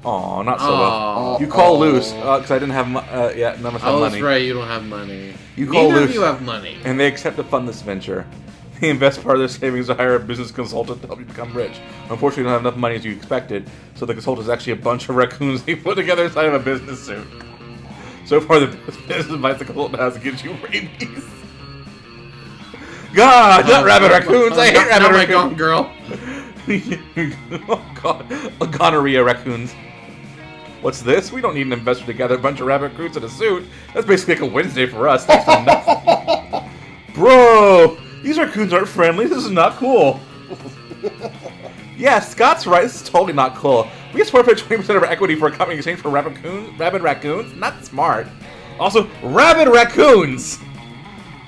Aw, not so well. You call Loose, because I didn't have none of us have money. Oh, that's right, you don't have money. You call Neither Loose, of you have money. and they accept to fund this venture. They invest part of their savings to hire a business consultant to help you become rich. Unfortunately, you don't have enough money as you expected, so the consultant is actually a bunch of raccoons they put together inside of a business suit. So far, the business advice the consultant has gives you rabies. God, not rabbit raccoons! I hate rabbit raccoons! Gone, girl. Oh god, gonorrhea raccoons. What's this? We don't need an investor to gather a bunch of rabbit raccoons in a suit. That's basically like a Wednesday for us. Thanks for nothing. Bro, these raccoons aren't friendly. This is not cool. Yeah, Scott's right. This is totally not cool. We just forfeit 20% of our equity for a company in exchange for rabid raccoons? Not smart. Also, rabid raccoons!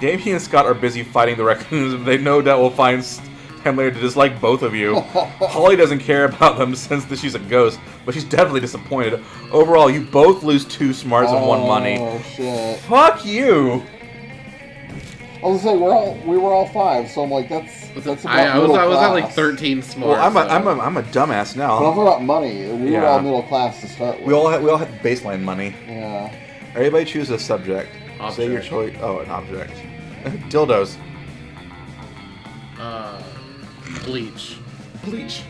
Damien and Scott are busy fighting the raccoons, and they no doubt will find time later to dislike both of you. Holly doesn't care about them since she's a ghost, but she's definitely disappointed. Overall, you both lose 2 smarts and 1 money. Oh shit! Fuck you! I was gonna say we were all 5, so I'm like that's about I middle was at class. like 13 smart. Well, I'm a dumbass But I'm now. talking about money. We were all middle class to start with. We all had baseline money. Yeah. Everybody choose a subject. Object. Say your choice. Oh, an object. Dildos. Bleach. Bleach.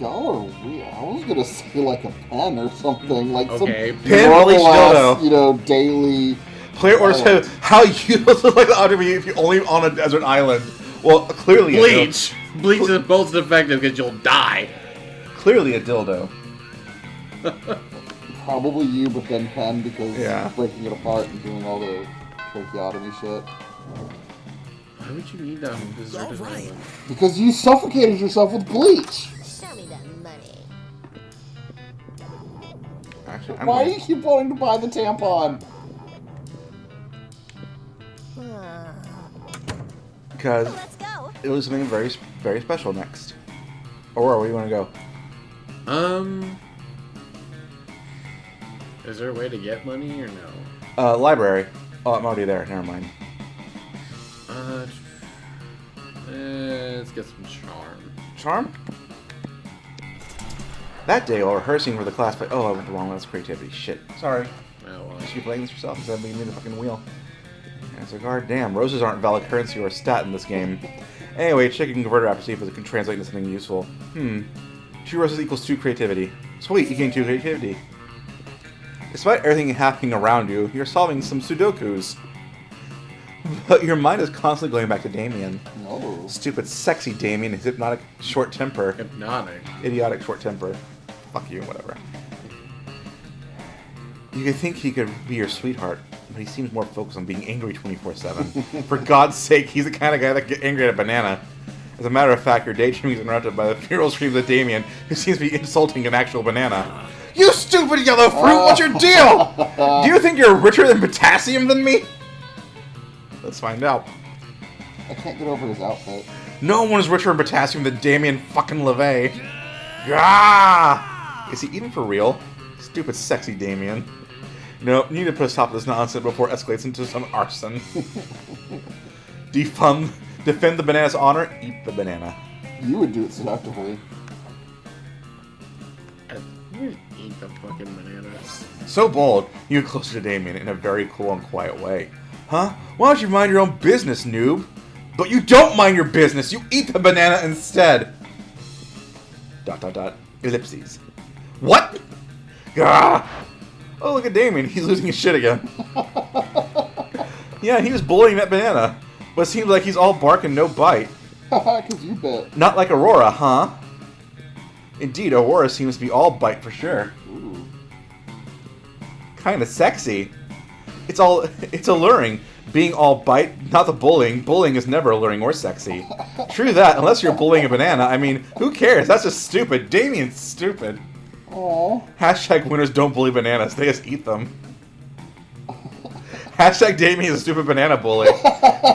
Y'all are weird. I was gonna say like a pen or something, like Okay. some Pen, normal bleach, ass, dildo. Daily. Player orders said how useless is like the object would be if you're only on a desert island. Well, clearly Bleach. Bleach is most effective because you'll die. Clearly a dildo. Probably you, but then pen because Yeah. breaking it apart and doing all the tracheotomy shit. Why would you need that on deserted island? Because you suffocated yourself with bleach. Show me that money. Actually, Why do you keep wanting to buy the tampon? Because Let's go. it was something very, very special next. Or where do you want to go? Is there a way to get money or no? Library. Oh, I'm already there. Never mind. Let's get some charm. Charm? That day, while rehearsing for the class, oh, I went the wrong one. That's creativity. Shit. Sorry. Oh, well. You should be playing this yourself instead of being in the fucking wheel. And it's like, god damn, roses aren't valid currency or a stat in this game. Anyway, check your converter app to see if it can translate into something useful. 2 roses equals 2 creativity. Sweet, you gain 2 creativity. Despite everything happening around you, you're solving some Sudokus. But your mind is constantly going back to Damien. No. Stupid, sexy Damien, his hypnotic short temper. Hypnotic. Idiotic short temper. Fuck you, whatever. You could think he could be your sweetheart, but he seems more focused on being angry 24/7. For God's sake, he's the kind of guy that gets angry at a banana. As a matter of fact, your daydreaming is interrupted by the funeral screams of Damien, who seems to be insulting an actual banana. You stupid yellow fruit! What's your deal? Do you think you're richer than potassium than me? Let's find out. I can't get over his outfit. No one is richer in potassium than Damien fucking LeVay. Gah! Is he even for real? Stupid, sexy Damien. No, you need to put a stop to this nonsense before it escalates into some arson. Defend the banana's honor, eat the banana. You would do it seductively. Eat the fucking banana. So bold, you get closer to Damien in a very cool and quiet way. Huh? Why don't you mind your own business, noob? But you don't mind your business, you eat the banana instead! ... Ellipses. What? Gah! Oh, look at Damien, he's losing his shit again. Yeah, he was bullying that banana. But it seems like he's all bark and no bite. Haha, 'cause you bit. Not like Aurora, huh? Indeed, Aurora seems to be all bite for sure. Ooh. Kinda sexy. It's alluring. Being all bite, not the bullying. Bullying is never alluring or sexy. True that, unless you're bullying a banana. I mean, who cares? That's just stupid. Damien's stupid. Aww. Hashtag winners don't bully bananas. They just eat them. Hashtag Damien is a stupid banana bully.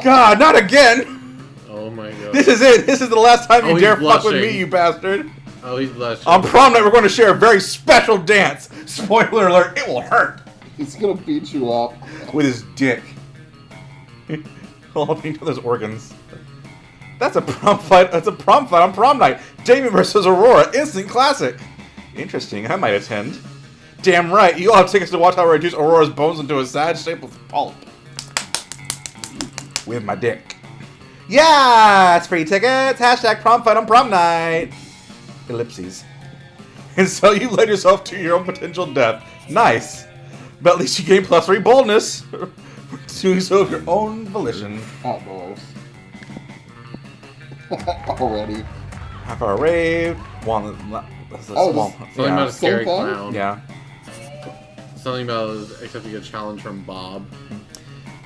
God, not again! Oh my god. This is it. This is the last time you dare fuck with blushing. me, you bastard. Oh, he's blushing. On prom night, we're going to share a very special dance. Spoiler alert, it will hurt. He's gonna beat you up. With his dick. All into those organs. That's a prom fight. That's a prom fight on prom night. Damien versus Aurora. Instant classic. Interesting. I might attend. Damn right. You all have tickets to watch how I reduce Aurora's bones into a sad shape of pulp. With my dick. Yeah! It's free tickets. Hashtag prom fight on prom night. Ellipses. And so you led yourself to your own potential death. Nice. But at least you gain +3 boldness. Doing so of your own volition. Outdoors. Already. Half hour rave. One. That's a small. Something about a scary Same thing? clown. Yeah. Something about accepting a challenge from Bob.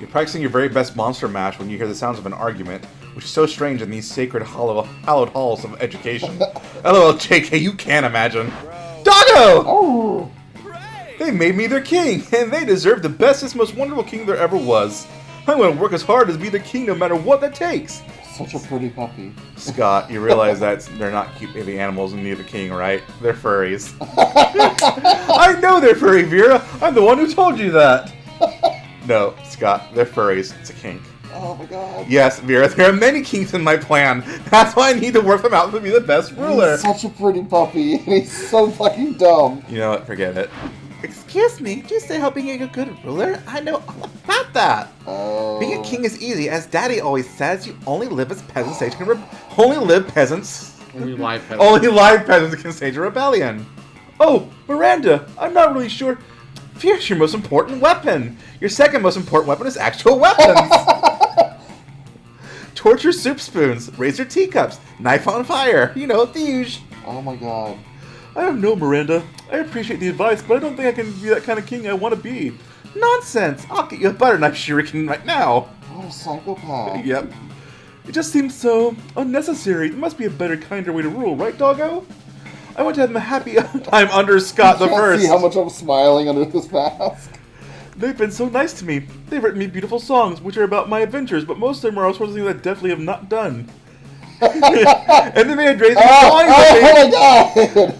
You're practicing your very best monster mash when you hear the sounds of an argument, which is so strange in these sacred hallowed halls of education. LOL, JK, you can't imagine. Doggo! Oh! They made me their king, and they deserve the bestest, most wonderful king there ever was. I'm going to work as hard as be their king no matter what that takes. Such a pretty puppy. Scott, you realize that they're not cute baby animals and neither king, right? They're furries. I know they're furry, Vera. I'm the one who told you that. No, Scott, they're furries. It's a kink. Oh my god. Yes, Vera, there are many kinks in my plan. That's why I need to work them out to be the best ruler. He's such a pretty puppy, and he's so fucking dumb. You know what? Forget it. Excuse me, did you say how being a good ruler? I know all about that. Oh. Being a king is easy. As Daddy always says, you only live as peasants. So you can only live peasants. Only live peasants. Only live peasants can stage a rebellion. Oh, Miranda, I'm not really sure. Fear's your most important weapon. Your second most important weapon is actual weapons. Torture soup spoons, razor teacups, knife on fire. You know, the usual. Oh my god. I don't know, Miranda. I appreciate the advice, but I don't think I can be that kind of king I want to be. Nonsense! I'll get you a butter knife shuriken right now. What a psychopath. Yep. It just seems so unnecessary. There must be a better, kinder way to rule, right, doggo? I want to have a happy time under Scott the You can't First. see how much I'm smiling under this mask. They've been so nice to me. They've written me beautiful songs, which are about my adventures, but most of them are all sorts of things I definitely have not done. And they made raising Oh my god!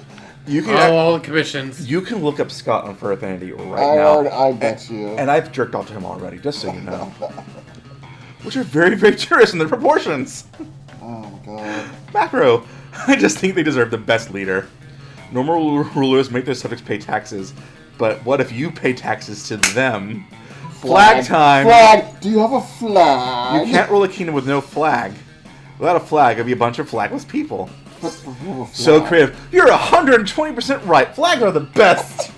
You can all the commissions. You can look up Scott on Fur Affinity right now. I bet you. And I've jerked off to him already, just so you know. Which are very, very generous in their proportions. Oh my god. Macro, I just think they deserve the best leader. Normal rulers make their subjects pay taxes, but what if you pay taxes to them? Flag time! Flag! Do you have a flag? You can't rule a kingdom with no flag. Without a flag, it'd be a bunch of flagless people. So creative. You're 120% right. Flags are the best.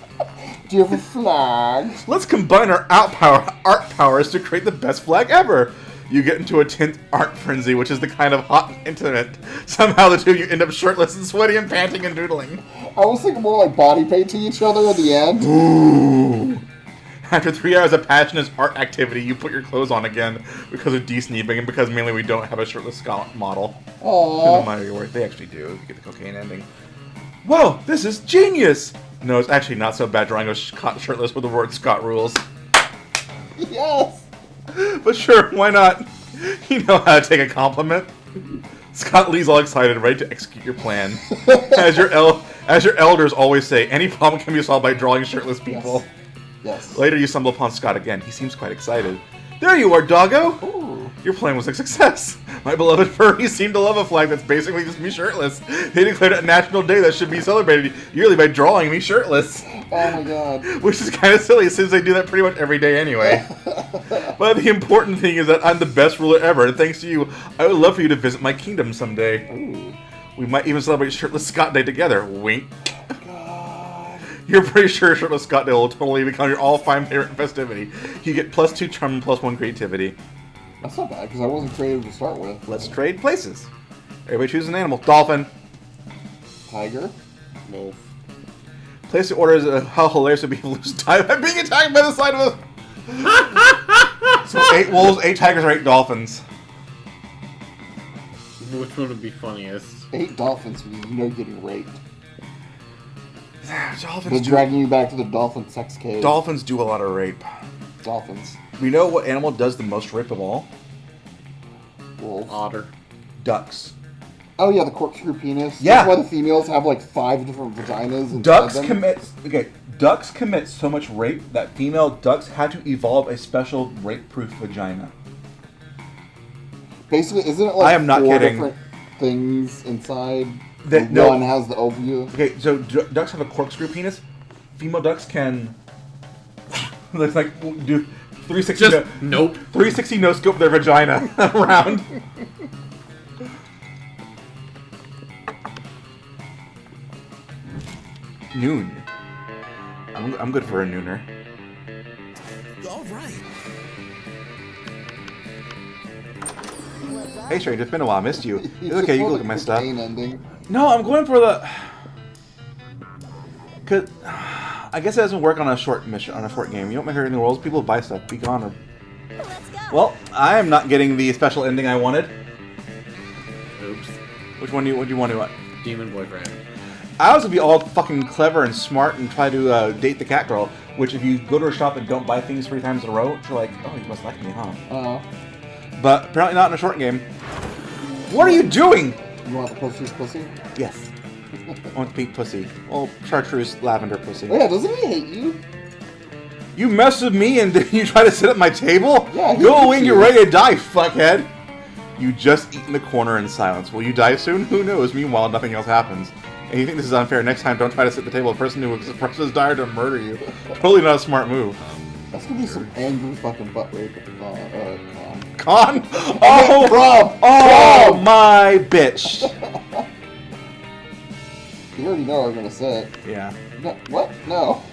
Do you have a flag? Let's combine our art powers to create the best flag ever. You get into a tint art frenzy, which is the kind of hot and intimate. Somehow the two of you end up shirtless and sweaty and panting and doodling. I was thinking more like body paint to each other at the end. Ooh. After 3 hours of passionate art activity, you put your clothes on again because of de-sneeping and because mainly we don't have a shirtless Scott model. Aww. They actually do. You get the cocaine ending. Whoa, this is genius! No, it's actually not so bad drawing a Scott shirtless with the word Scott rules. Yes! But sure, why not? You know how to take a compliment. Scott Lee's all excited, ready to execute your plan. As your elders always say, any problem can be solved by drawing shirtless people. Yes. Later, you stumble upon Scott again. He seems quite excited. There you are, doggo! Ooh. Your plan was a success. My beloved furries seem to love a flag that's basically just me shirtless. They declared it a national day that should be celebrated yearly by drawing me shirtless. Oh my god. Which is kind of silly since they do that pretty much every day anyway. But the important thing is that I'm the best ruler ever, and thanks to you, I would love for you to visit my kingdom someday. Ooh. We might even celebrate Shirtless Scott Day together. Wink. God. You're pretty sure Shirtless Scott Day will totally become your all-time favorite festivity. You get +2 charm and +1 creativity. That's not bad, because I wasn't creative to start with. Let's trade places. Everybody choose an animal. Dolphin. Tiger? Wolf. Place the order is how hilarious it would be if lose time by being attacked by the side of a... So 8 wolves, 8 tigers, or 8 dolphins. Which one would be funniest? 8 dolphins, getting raped. They're Dolphins do... dragging you back to the dolphin sex cave. Dolphins do a lot of rape. Dolphins. We know what animal does the most rape of all? Wolf. Otter. Ducks. Oh yeah, the corkscrew penis. Yeah. That's why the females have like 5 different vaginas. And Ducks commit so much rape that female ducks had to evolve a special rape-proof vagina. Basically, isn't it like I am not 4 kidding. different things inside? No. One has the ovule. Okay, so ducks have a corkscrew penis. Female ducks can. Looks like do 360. Just nope. 360 no scope their vagina around. Noon. I'm good for a nooner. All right. Hey, stranger, it's been a while. I missed you. It's okay, you can look at my stuff. Ending. No, I'm going for the. Cause I guess it doesn't work on a short mission, on a short game. You don't make her in the world. People buy stuff. Be gone. Or... Let's go. Well, I am not getting the special ending I wanted. Oops. Which one do you want to? Demon boyfriend. I was gonna be all fucking clever and smart and try to date the cat girl. Which, if you go to her shop and don't buy things 3 times in a row, she's like, "Oh, you must like me, huh?" But apparently not in a short game. What are you doing? You want the pussy's pussy? Yes. I want the pink pussy. Oh, chartreuse lavender pussy. Oh yeah, doesn't he hate you? You mess with me and then you try to sit at my table? Yeah, he Go hates away and you. you're ready to die, fuckhead. You just eat in the corner in silence. Will you die soon? Who knows? Meanwhile, nothing else happens. And you think this is unfair? Next time, don't try to sit at the table. The person who expresses desire to murder you. Totally not a smart move. That's gonna be some angry fucking butt rape at the con. Con? Oh, Prom! oh Prom! my bitch. You already know I'm gonna say it. Yeah. No, what? No.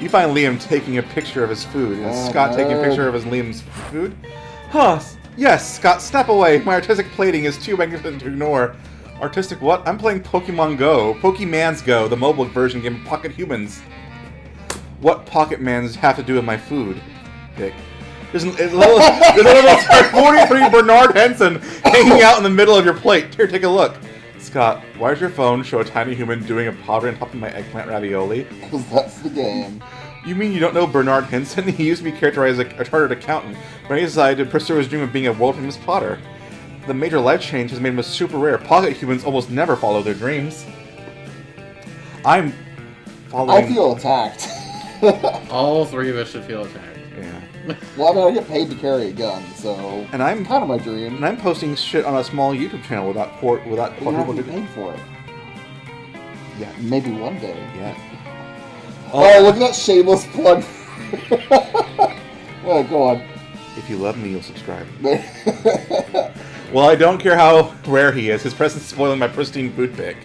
You find Liam taking a picture of his food, and Oh, Scott taking a nerd. picture of his Liam's food. Huh? Yes, Scott, snap away. My artistic plating is too magnificent to ignore. Artistic what? I'm playing Pokemon Go. Pokemon's Go, the mobile version game of Pocket Humans. What Pocket Mans have to do with my food? Pick. There's a little 43 Bernard Henson hanging out in the middle of your plate. Here, take a look. Scott, why does your phone show a tiny human doing a powder on top of my eggplant ravioli? Because that's the game. You mean you don't know Bernard Henson? He used to be characterized as a chartered accountant, but he decided to pursue his dream of being a world-famous potter. The major life change has made him a super rare. Pocket humans almost never follow their dreams. I'm following... I feel attacked. All 3 of us should feel attacked. Yeah. Well, I mean, I get paid to carry a gun, so... And I'm kind of my dream. And I'm posting shit on a small YouTube channel without But you're not people getting to... paid for it. Yeah. Maybe one day. Yeah. Oh, look at that shameless plug. Well, go on. If you love me, you'll subscribe. Well, I don't care how rare he is. His presence is spoiling my pristine food pick.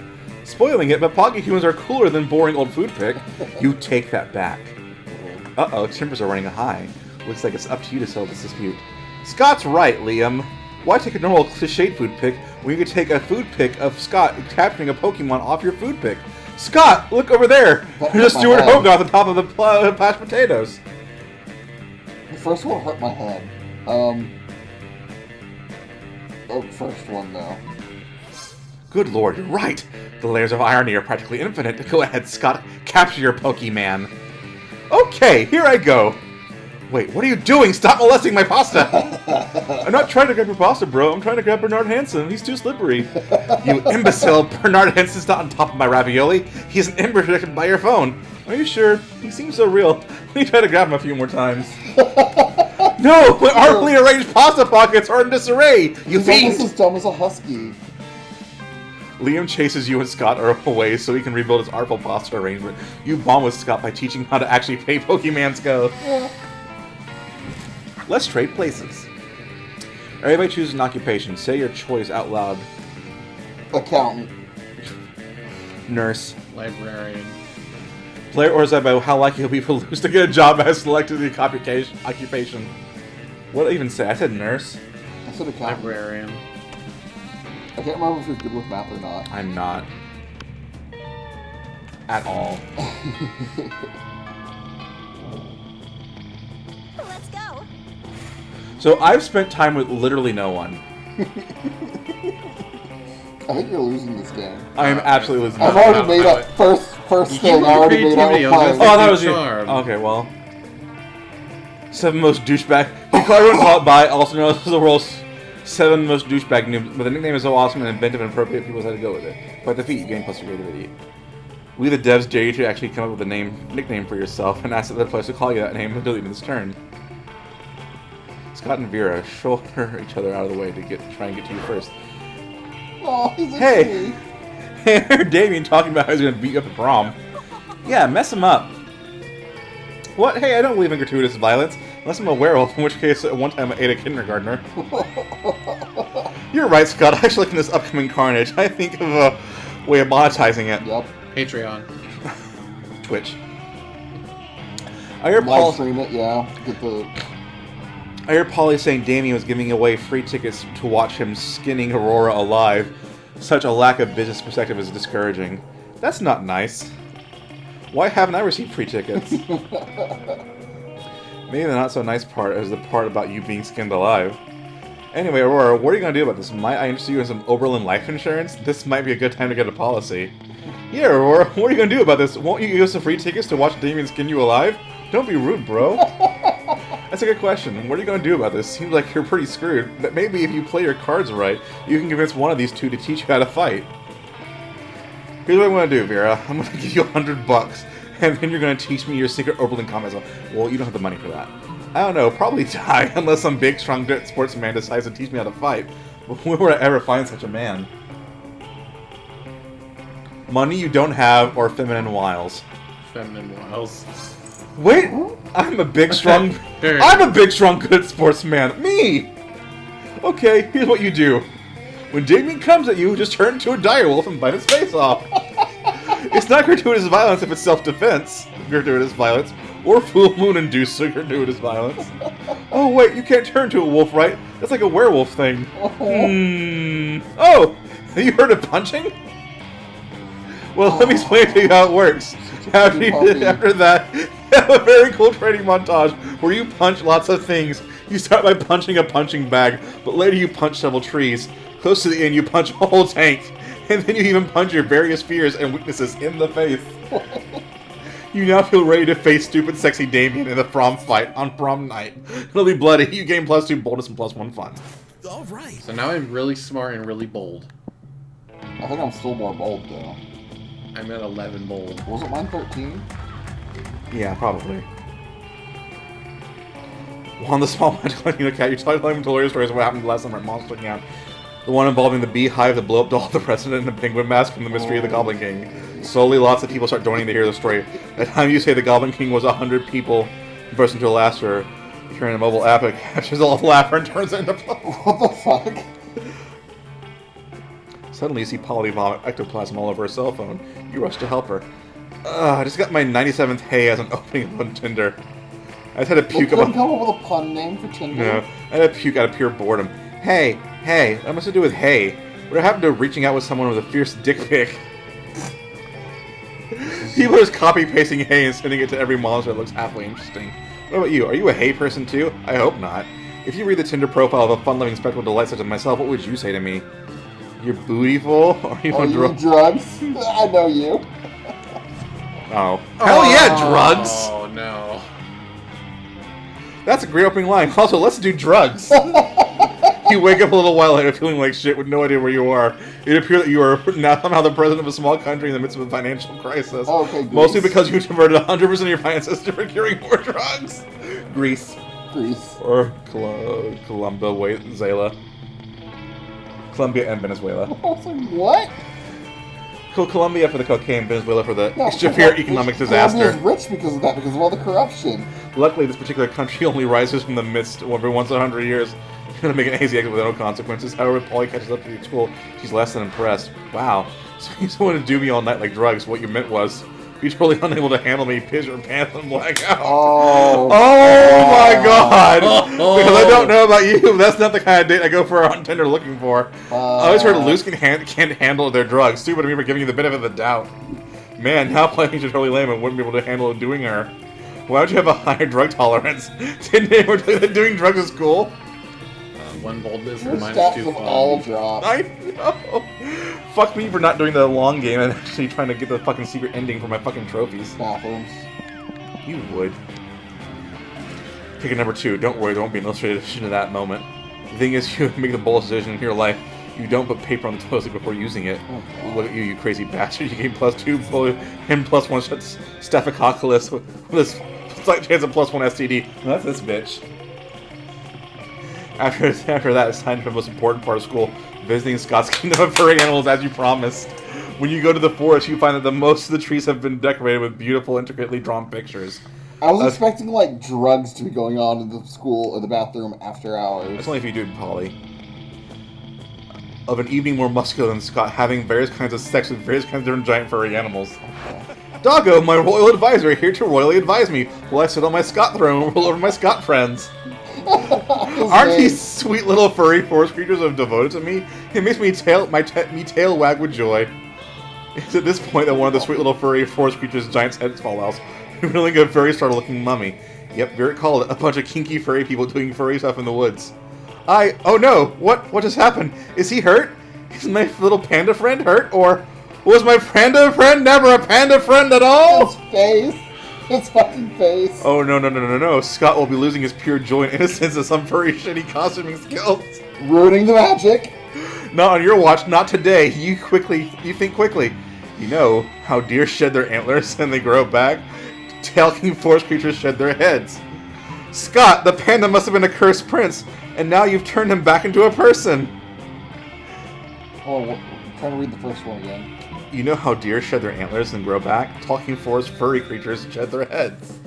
Spoiling it, but pocket humans are cooler than boring old food pick. You take that back. Uh-oh, timbers are running high. Looks like it's up to you to settle this dispute. Scott's right, Liam. Why take a normal cliched food pick when you could take a food pick of Scott capturing a Pokemon off your food pick? Scott, look over there! There's a Stuart Hogan at the top of the mashed potatoes. The first one hurt my head. The first one, though. Good lord, you're right! The layers of irony are practically infinite. Go ahead, Scott. Capture your Pokemon. Okay, here I go. Wait, what are you doing? Stop molesting my pasta! I'm not trying to grab your pasta, bro. I'm trying to grab Bernard Hansen. He's too slippery. You imbecile! Bernard Hansen's not on top of my ravioli. He's an ember protected by your phone. Are you sure? He seems so real. Let me try to grab him a few more times. No! My artfully arranged pasta pockets are in disarray! You He's fiend! almost as dumb as a husky. Liam chases you and Scott away so he can rebuild his artful pasta arrangement. You bond with Scott by teaching how to actually pay Pokemons Go. Yeah. Let's trade places. Everybody chooses an occupation. Say your choice out loud. Accountant. Nurse. Librarian. Player orders that by how likely he'll be to lose to get a job as selected the occupation. What did I even say? I said nurse. I said accountant. Librarian. I can't remember if you're good with math or not. I'm not. At all. Let's go. So I've spent time with literally no one. I think you're losing this game. I am absolutely losing. I've this. already made up first thing. I already made up. creativity, Oh, Jose. that was you. Charm. Okay, well. 7 most douchebag. You probably wouldn't call it by, also known as the world's 7 most douchebag names, but the nickname is so awesome and inventive and appropriate, people had to go with it. But the feat, you gain plus your creativity. We the devs dare you to actually come up with a nickname for yourself and ask the other players to call you that name until even this turn. Scott and Vera shoulder each other out of the way to try and get to you first. Oh, he's a Hey! Hey, I heard Damien talking about how he's going to beat you up at prom. Yeah, mess him up. What? Hey, I don't believe in gratuitous violence, unless I'm a werewolf, in which case at one time I ate a kindergartner. You're right, Scott. I actually like this upcoming carnage. I think of a way of monetizing it. Yep. Patreon. Twitch. I hear Paul. Live stream it, yeah. Get the. I hear Polly saying Damien was giving away free tickets to watch him skinning Aurora alive. Such a lack of business perspective is discouraging. That's not nice. Why haven't I received free tickets? Maybe the not so nice part is the part about you being skinned alive. Anyway, Aurora, what are you going to do about this? Might I interest you in some Oberlin life insurance? This might be a good time to get a policy. Yeah, Aurora, what are you going to do about this? Won't you give us some free tickets to watch Damien skin you alive? Don't be rude, bro. That's a good question. What are you going to do about this? Seems like you're pretty screwed, but maybe if you play your cards right, you can convince one of these two to teach you how to fight. Here's what I'm going to do, Vera. I'm going to give you $100, and then you're going to teach me your secret Oberlin combos. Well, you don't have the money for that. I don't know, probably die, unless some big, strong sportsman decides to teach me how to fight. But where would I ever find such a man? Money you don't have, or feminine wiles? Feminine wiles. Wait! I'm a big, strong... I'm a big, strong, good sportsman. Me! Okay, here's what you do. When Damien comes at you, just turn into a direwolf and bite his face off. It's not gratuitous violence if it's self-defense, gratuitous violence, or full moon-induced gratuitous violence. Oh, wait, you can't turn into a wolf, right? That's like a werewolf thing. Oh! Have you heard of punching? Well, let me explain to you how it works. After that, you have a very cool training montage where you punch lots of things. You start by punching a punching bag, but later you punch several trees. Close to the end, you punch a whole tank. And then you even punch your various fears and weaknesses in the face. You now feel ready to face stupid, sexy Damien in the prom fight on prom night. It'll be bloody. You gain +2 boldness and +1 fun. All right. So now I'm really smart and really bold. I think I'm still more bold though. I'm at 11 bold. Wasn't mine 13? Yeah, probably. One the small magical cat. You're telling him hilarious stories of what happened last summer at Monster Camp. The one involving the beehive, the blow-up doll, the president, and the penguin mask, and the mystery of the Goblin King. Slowly, lots of people start joining to hear the story. By the time you say the Goblin King was 100 people, burst into laughter. You're in a mobile app, it captures all the laughter and turns it into... What the fuck? Suddenly, you see Polly vomit ectoplasm all over her cell phone. You rush to help her. I just got my 97th hey as an opening on Tinder. I just had to puke Couldn't about... come up with a pun name for Tinder? No, I had to puke out of pure boredom. Hey, what must it do with hey? What happened to reaching out with someone with a fierce dick pic? People are just copy-pasting hay and sending it to every monster that looks halfway interesting. What about you? Are you a hay person too? I hope not. If you read the Tinder profile of a fun-loving spectral delight such as myself, what would you say to me? You're bootyful? Or are you on drugs? I know you. Oh. Hell yeah, drugs! Oh, no. That's a great opening line. Also, let's do drugs. You wake up a little while later feeling like shit with no idea where you are. It appears that you are now somehow the president of a small country in the midst of a financial crisis. Okay, Greece. Mostly because you diverted 100% of your finances to procuring more drugs. Greece. Or Venezuela. Colombia and Venezuela. I was like, what? Colombia for the cocaine, Venezuela for the severe economic disaster. Colombia's rich because of that, because of all the corruption. Luckily, this particular country only rises from the mist every once in 100 years. You're going to make an easy exit with no consequences. However, if Polly catches up to you at school, she's less than impressed. Wow. So you just want to do me all night like drugs. What you meant was, you're totally unable to handle me, piss your pants and black out. Oh my god! Because I don't know about you, but that's not the kind of date I go for on Tinder looking for. I always heard Luce can't handle their drugs. Stupid of me for giving you the benefit of the doubt. Man, now playing you're totally lame and wouldn't be able to handle doing her. Why would you have a higher drug tolerance? Didn't they were doing drugs at school? One boldness Your and minus stats 2 have fun. all dropped. I know. Fuck me for not doing the long game and actually trying to get the fucking secret ending for my fucking trophies. Bathrooms. You would. Pick a number 2. Don't worry, there won't be an illustration of that moment. The thing is, you make the bold decision in your life. You don't put paper on the toilet before using it. Oh, Look at you, you crazy bastard. You gain +2, him +1 Staphylococcus with this slight chance of +1 STD. Well, that's this bitch. After that, it's time for the most important part of school, visiting Scott's Kingdom of Furry Animals as you promised. When you go to the forest, you find that most of the trees have been decorated with beautiful, intricately drawn pictures. I was expecting, like, drugs to be going on in the school or the bathroom after hours. That's only if you do it, Polly. Of an evening more muscular than Scott, having various kinds of sex with various kinds of different giant furry animals. Doggo, my royal advisor, here to royally advise me while I sit on my Scott throne and roll over my Scott friends. Aren't these sweet little furry forest creatures so devoted to me? It makes me tail wag with joy. It's at this point that one of the sweet little furry forest creatures' giant's heads fall out, revealing a very startled-looking mummy. Yep, very called it. A bunch of kinky furry people doing furry stuff in the woods. Oh no! What just happened? Is he hurt? Is my little panda friend hurt? Or was my panda friend never a panda friend at all? His face. His fucking face. Oh no. Scott will be losing his pure joy and innocence of some furry shitty costuming skills. Ruining the magic. Not on your watch, not today. You think quickly. You know how deer shed their antlers and they grow back? Talking forest creatures shed their heads. Scott, the panda must have been a cursed prince, and now you've turned him back into a person. Oh, try to read the first one again. You know how deer shed their antlers and grow back? Talking forest furry creatures shed their heads.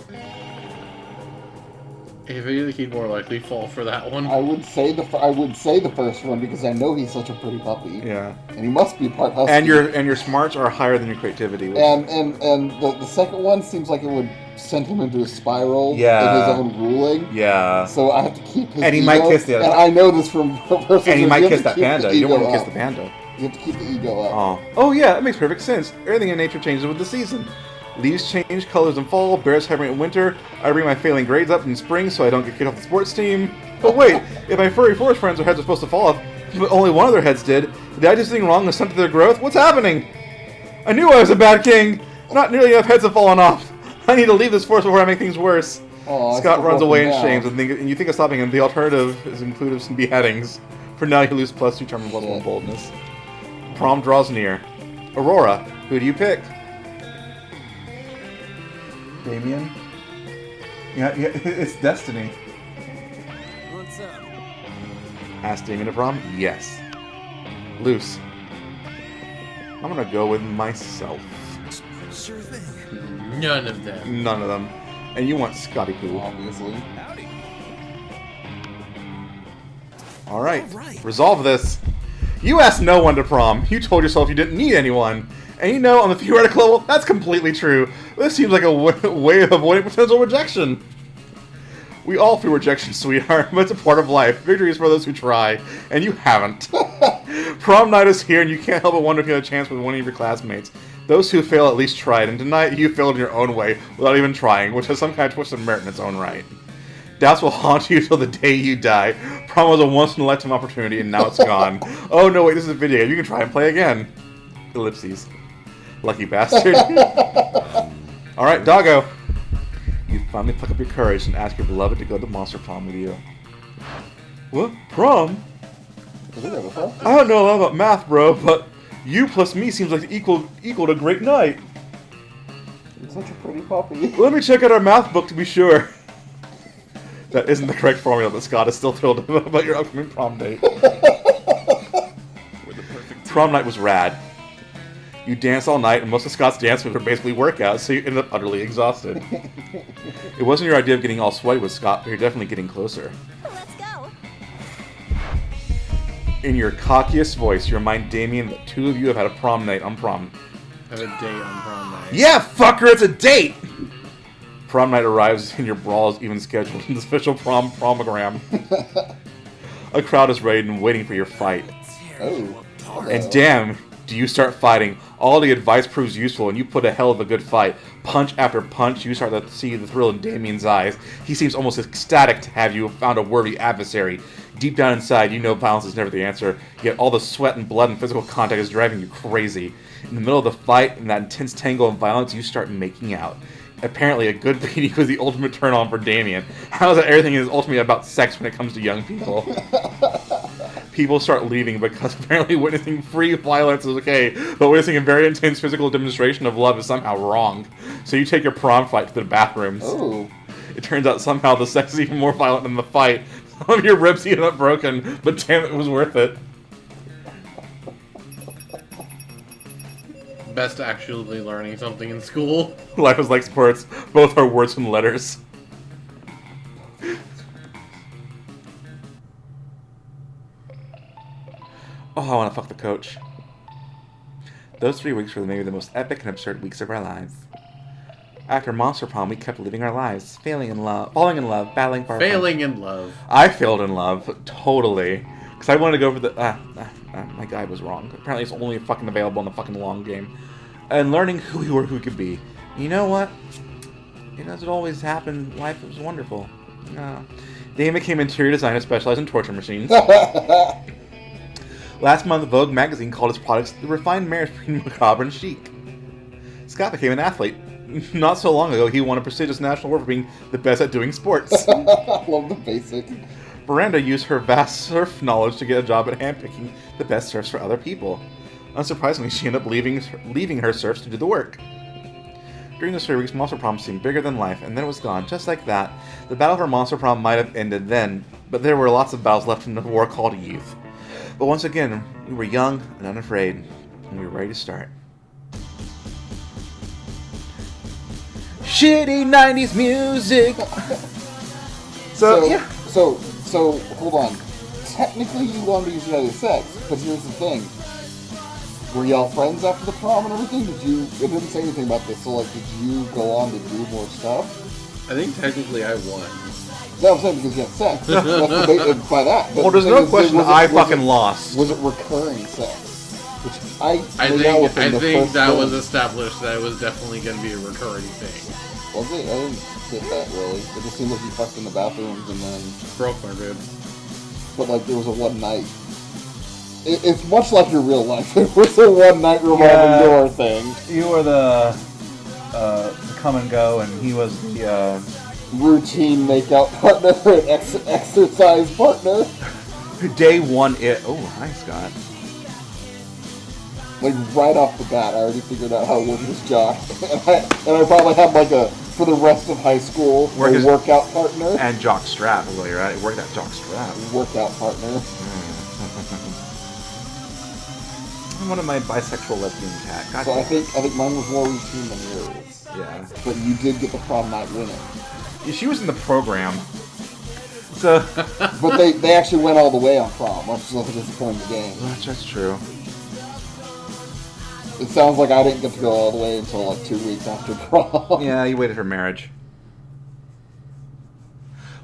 If anything, he'd more likely fall for that one. I would say the first one because I know he's such a pretty puppy. Yeah. And he must be part husky. And your smarts are higher than your creativity. Which... And the second one seems like it would send him into a spiral in his own ruling. Yeah. So I have to keep his And he ego, might kiss the other. And I know this from personal. And he might kiss that panda. You don't want to kiss the panda. You have to keep the ego up. Oh yeah, that makes perfect sense. Everything in nature changes with the season. Leaves change colors in fall, bears hibernate in winter. I bring my failing grades up in spring so I don't get kicked off the sports team. But wait, if my furry forest friends' heads are supposed to fall off, but only one of their heads did I do something wrong and stunted their growth? What's happening? I knew I was a bad king. Not nearly enough heads have fallen off. I need to leave this forest before I make things worse. Scott runs away in shame, and you think of stopping him. The alternative is include some beheadings. For now, you lose +2 charm and +1 boldness. Prom draws near. Aurora, who do you pick? Damien? Yeah, it's Destiny. What's up? Ask Damien to prom? Yes. Luce. I'm gonna go with myself. Sure thing. None of them. None of them. And you want Scotty Poo. Obviously. Howdy. Alright. All right. Resolve this. You asked no one to prom. You told yourself you didn't need anyone. And you know, on the theoretical level, that's completely true. This seems like a way of avoiding potential rejection. We all feel rejection, sweetheart, but it's a part of life. Victory is for those who try, and you haven't. Prom night is here, and you can't help but wonder if you had a chance with one of your classmates. Those who fail at least tried, and tonight you failed in your own way without even trying, which has some kind of twist of merit in its own right. Doubts will haunt you till the day you die. Prom was a once-in-a-lifetime opportunity, and now it's gone. Oh, no, wait, this is a video game. You can try and play again. Ellipses. Lucky bastard. Alright, doggo. You finally pluck up your courage and ask your beloved to go to Monster Prom with you. What? Prom? I don't know a lot about math, bro, but you plus me seems like equal to a great night. You're such a pretty puppy. Let me check out our math book to be sure. That isn't the correct formula, but Scott is still thrilled about your upcoming prom date. Prom night was rad. You danced all night, and most of Scott's dance moves were basically workouts, so you ended up utterly exhausted. It wasn't your idea of getting all sweaty with Scott, but you're definitely getting closer. Let's go. In your cockiest voice, you remind Damien that two of you have had a prom night on prom. Have a date on prom night. Yeah, fucker, it's a date! Prom night arrives, and your brawl is even scheduled in the official promogram. A crowd is ready and waiting for your fight. Oh. And damn, do you start fighting. All the advice proves useful, and you put a hell of a good fight. Punch after punch, you start to see the thrill in Damien's eyes. He seems almost ecstatic to have you found a worthy adversary. Deep down inside, you know violence is never the answer, yet all the sweat and blood and physical contact is driving you crazy. In the middle of the fight, in that intense tangle of violence, you start making out. Apparently, a good beating was the ultimate turn-on for Damien. How is that everything is ultimately about sex when it comes to young people? People start leaving because apparently witnessing free violence is okay, but witnessing a very intense physical demonstration of love is somehow wrong. So you take your prom fight to the bathrooms. Oh. It turns out somehow the sex is even more violent than the fight. Some of your ribs ended up broken, but damn it was worth it. Best actually learning something in school. Life is like sports. Both are words and letters. Oh, I want to fuck the coach. Those 3 weeks were maybe the most epic and absurd weeks of our lives. After Monster Prom, we kept living our lives, falling in love, battling for our Failing in love. I failed in love, totally. Because I wanted to go for the... my guide was wrong. Apparently it's only fucking available in the fucking long game. And learning who we were, who we could be. You know what? It doesn't always happen. Life was wonderful. Dane became interior designer specialized in torture machines. Last month, Vogue magazine called its products the refined marriage between macabre and chic. Scott became an athlete. Not so long ago, he won a prestigious national award for being the best at doing sports. I love the basic. Miranda used her vast surf knowledge to get a job at handpicking the best surfs for other people. Unsurprisingly, she ended up leaving her surfs to do the work. During those 3 weeks, Monster Prom seemed bigger than life, and then it was gone, just like that. The battle for Monster Prom might have ended then, but there were lots of battles left in the war called youth. But once again, we were young and unafraid, and we were ready to start. Shitty 90s music! So, hold on. Technically, you wanted to use United Sex, but here's the thing. Were y'all friends after the prom and everything? It didn't say anything about this, so, did you go on to do more stuff? I think technically I won. No, I'm saying because you had sex. That's the bait by that. But well, there's no question I fucking lost. Was it recurring sex? Which I think that was established that it was definitely going to be a recurring thing. Was it? I didn't get that, really. It just seemed like you fucked in the bathrooms and then... Broke my rib. But, there was a one night. It's much like your real life. It was a one night revolving door thing. You were the come and go, and he was the routine makeout partner and exercise partner. Day one, oh, hi, Scott. Right off the bat, I already figured out how to work this jock. and I probably had for the rest of high school, a workout partner. And jock strap, well, you're right. Work that jock strap. Workout partner. I'm one of my bisexual lesbian cat. God so I think mine was more routine than yours. Yeah. But you did get the prom night winner. Yeah, she was in the program. So. But they actually went all the way on prom, which is nothing disappointing the game. That's true. It sounds like I didn't get to go all the way until 2 weeks after prom. Yeah, you waited for marriage.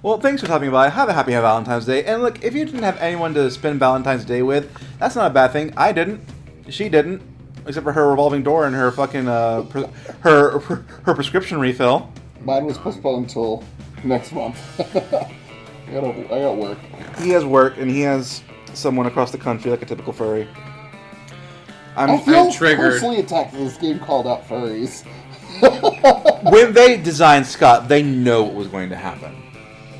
Well, thanks for stopping by. Have a happy Valentine's Day. And look, if you didn't have anyone to spend Valentine's Day with, that's not a bad thing. I didn't. She didn't. except for her revolving door and her fucking her prescription refill. Mine was postponed till next month. I got work. He has work, and he has someone across the country like a typical furry. I feel triggered. personally attacked that this game called out furries. When they designed Scott, they know what was going to happen.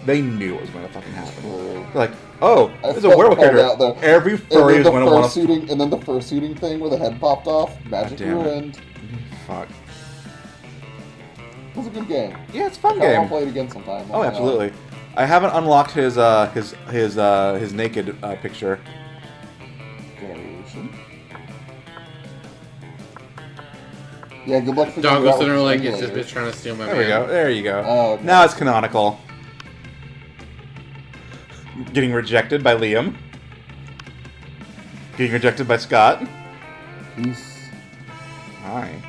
They knew what was going to fucking happen. They're like, oh, there's a werewolf character. Every furry is going to want to... And then the fursuiting thing where the head popped off. Magic ruined. Fuck. It was a good game. Yeah, it's a fun I game. want to play it again sometime. Oh, absolutely. I haven't unlocked his naked picture. Variation. Yeah, good luck figuring Doggo out Center, what like, to it's do just later. bitch trying to steal my There we go. There you go. Oh, okay. Now it's canonical. Getting rejected by Liam. Getting rejected by Scott. Peace. Hi.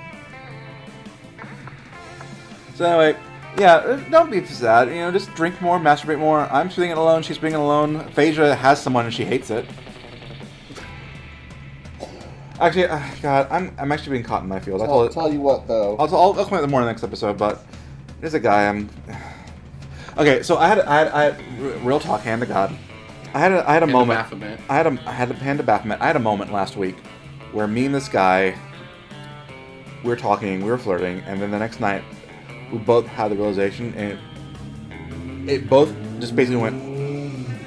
So anyway, yeah, don't be sad. You know, just drink more, masturbate more. I'm being alone. She's being alone. Phaedra has someone and she hates it. Actually, God, I'm actually being caught in my field. I'll tell you what, though. I'll comment more in the next episode, but there's a guy Okay, so I had real talk, hand to God. I had a moment. I had a hand to Baphomet. I had a moment last week where me and this guy, we were talking, we were flirting, and then the next night we both had the realization, and it both just basically went,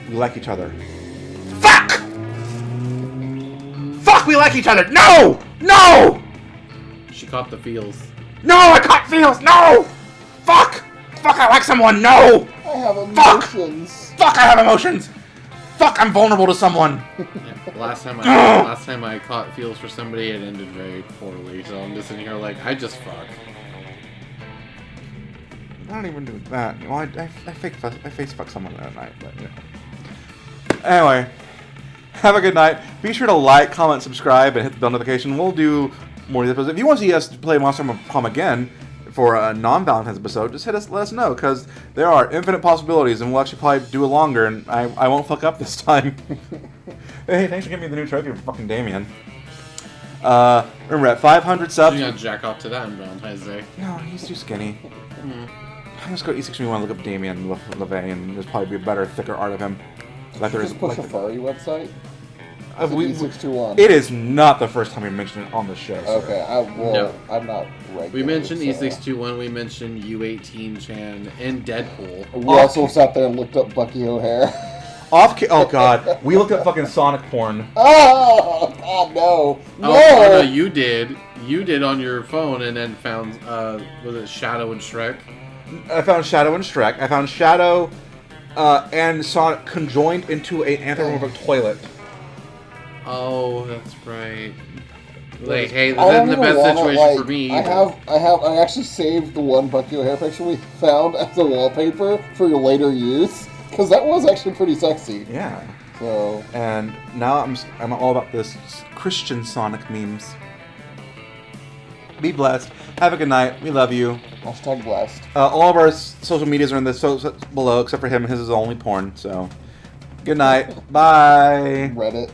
we like each other. Fuck! Fuck, we like each other! No! No! She caught the feels. No, I caught feels! No! Fuck! Fuck, I like someone! No! I have emotions. Fuck, I have emotions! Fuck, I'm vulnerable to someone! Yeah, last time I caught feels for somebody, it ended very poorly. So I'm just sitting here like, I just fuck. I don't even do that. Well, I face fuck someone that night, but you know. Anyway, have a good night. Be sure to like, comment, subscribe, and hit the bell notification. We'll do more of these episodes. If you want to see us play Monster Prom again for a non-Valentine's episode, just let us know, because there are infinite possibilities, and we'll actually probably do it longer, and I won't fuck up this time. Hey, thanks for giving me the new trophy for fucking Damien. Remember, at 500 subs... You gotta jack off to that on Valentine's Day. No, he's too skinny. I'm just go to E61 and look up Damien LeVay, and there's probably be a better, thicker art of him. Like there is. Just push a furry website. E621. It is not the first time we mentioned it on the show. Sir. Okay, I'm not regular. We mentioned E621, we mentioned U18 and Deadpool. We also sat there and looked up Bucky O'Hare. Oh god, we looked at fucking Sonic porn. Oh god, no. No, you did. You did on your phone, and then found was it Shadow and Shrek? I found Shadow and Shrek. I found Shadow and Sonic conjoined into an anthropomorphic toilet. Oh, that's right. Like, hey, this isn't the best situation for me. I actually saved the one Bucky O'Hare picture we found as a wallpaper for your later use, because that was actually pretty sexy. Yeah. So. And now I'm all about this Christian Sonic memes. Be blessed. Have a good night. We love you. Hashtag blessed. All of our social medias are in the below, except for him. His is only porn. So, good night. Bye. Reddit.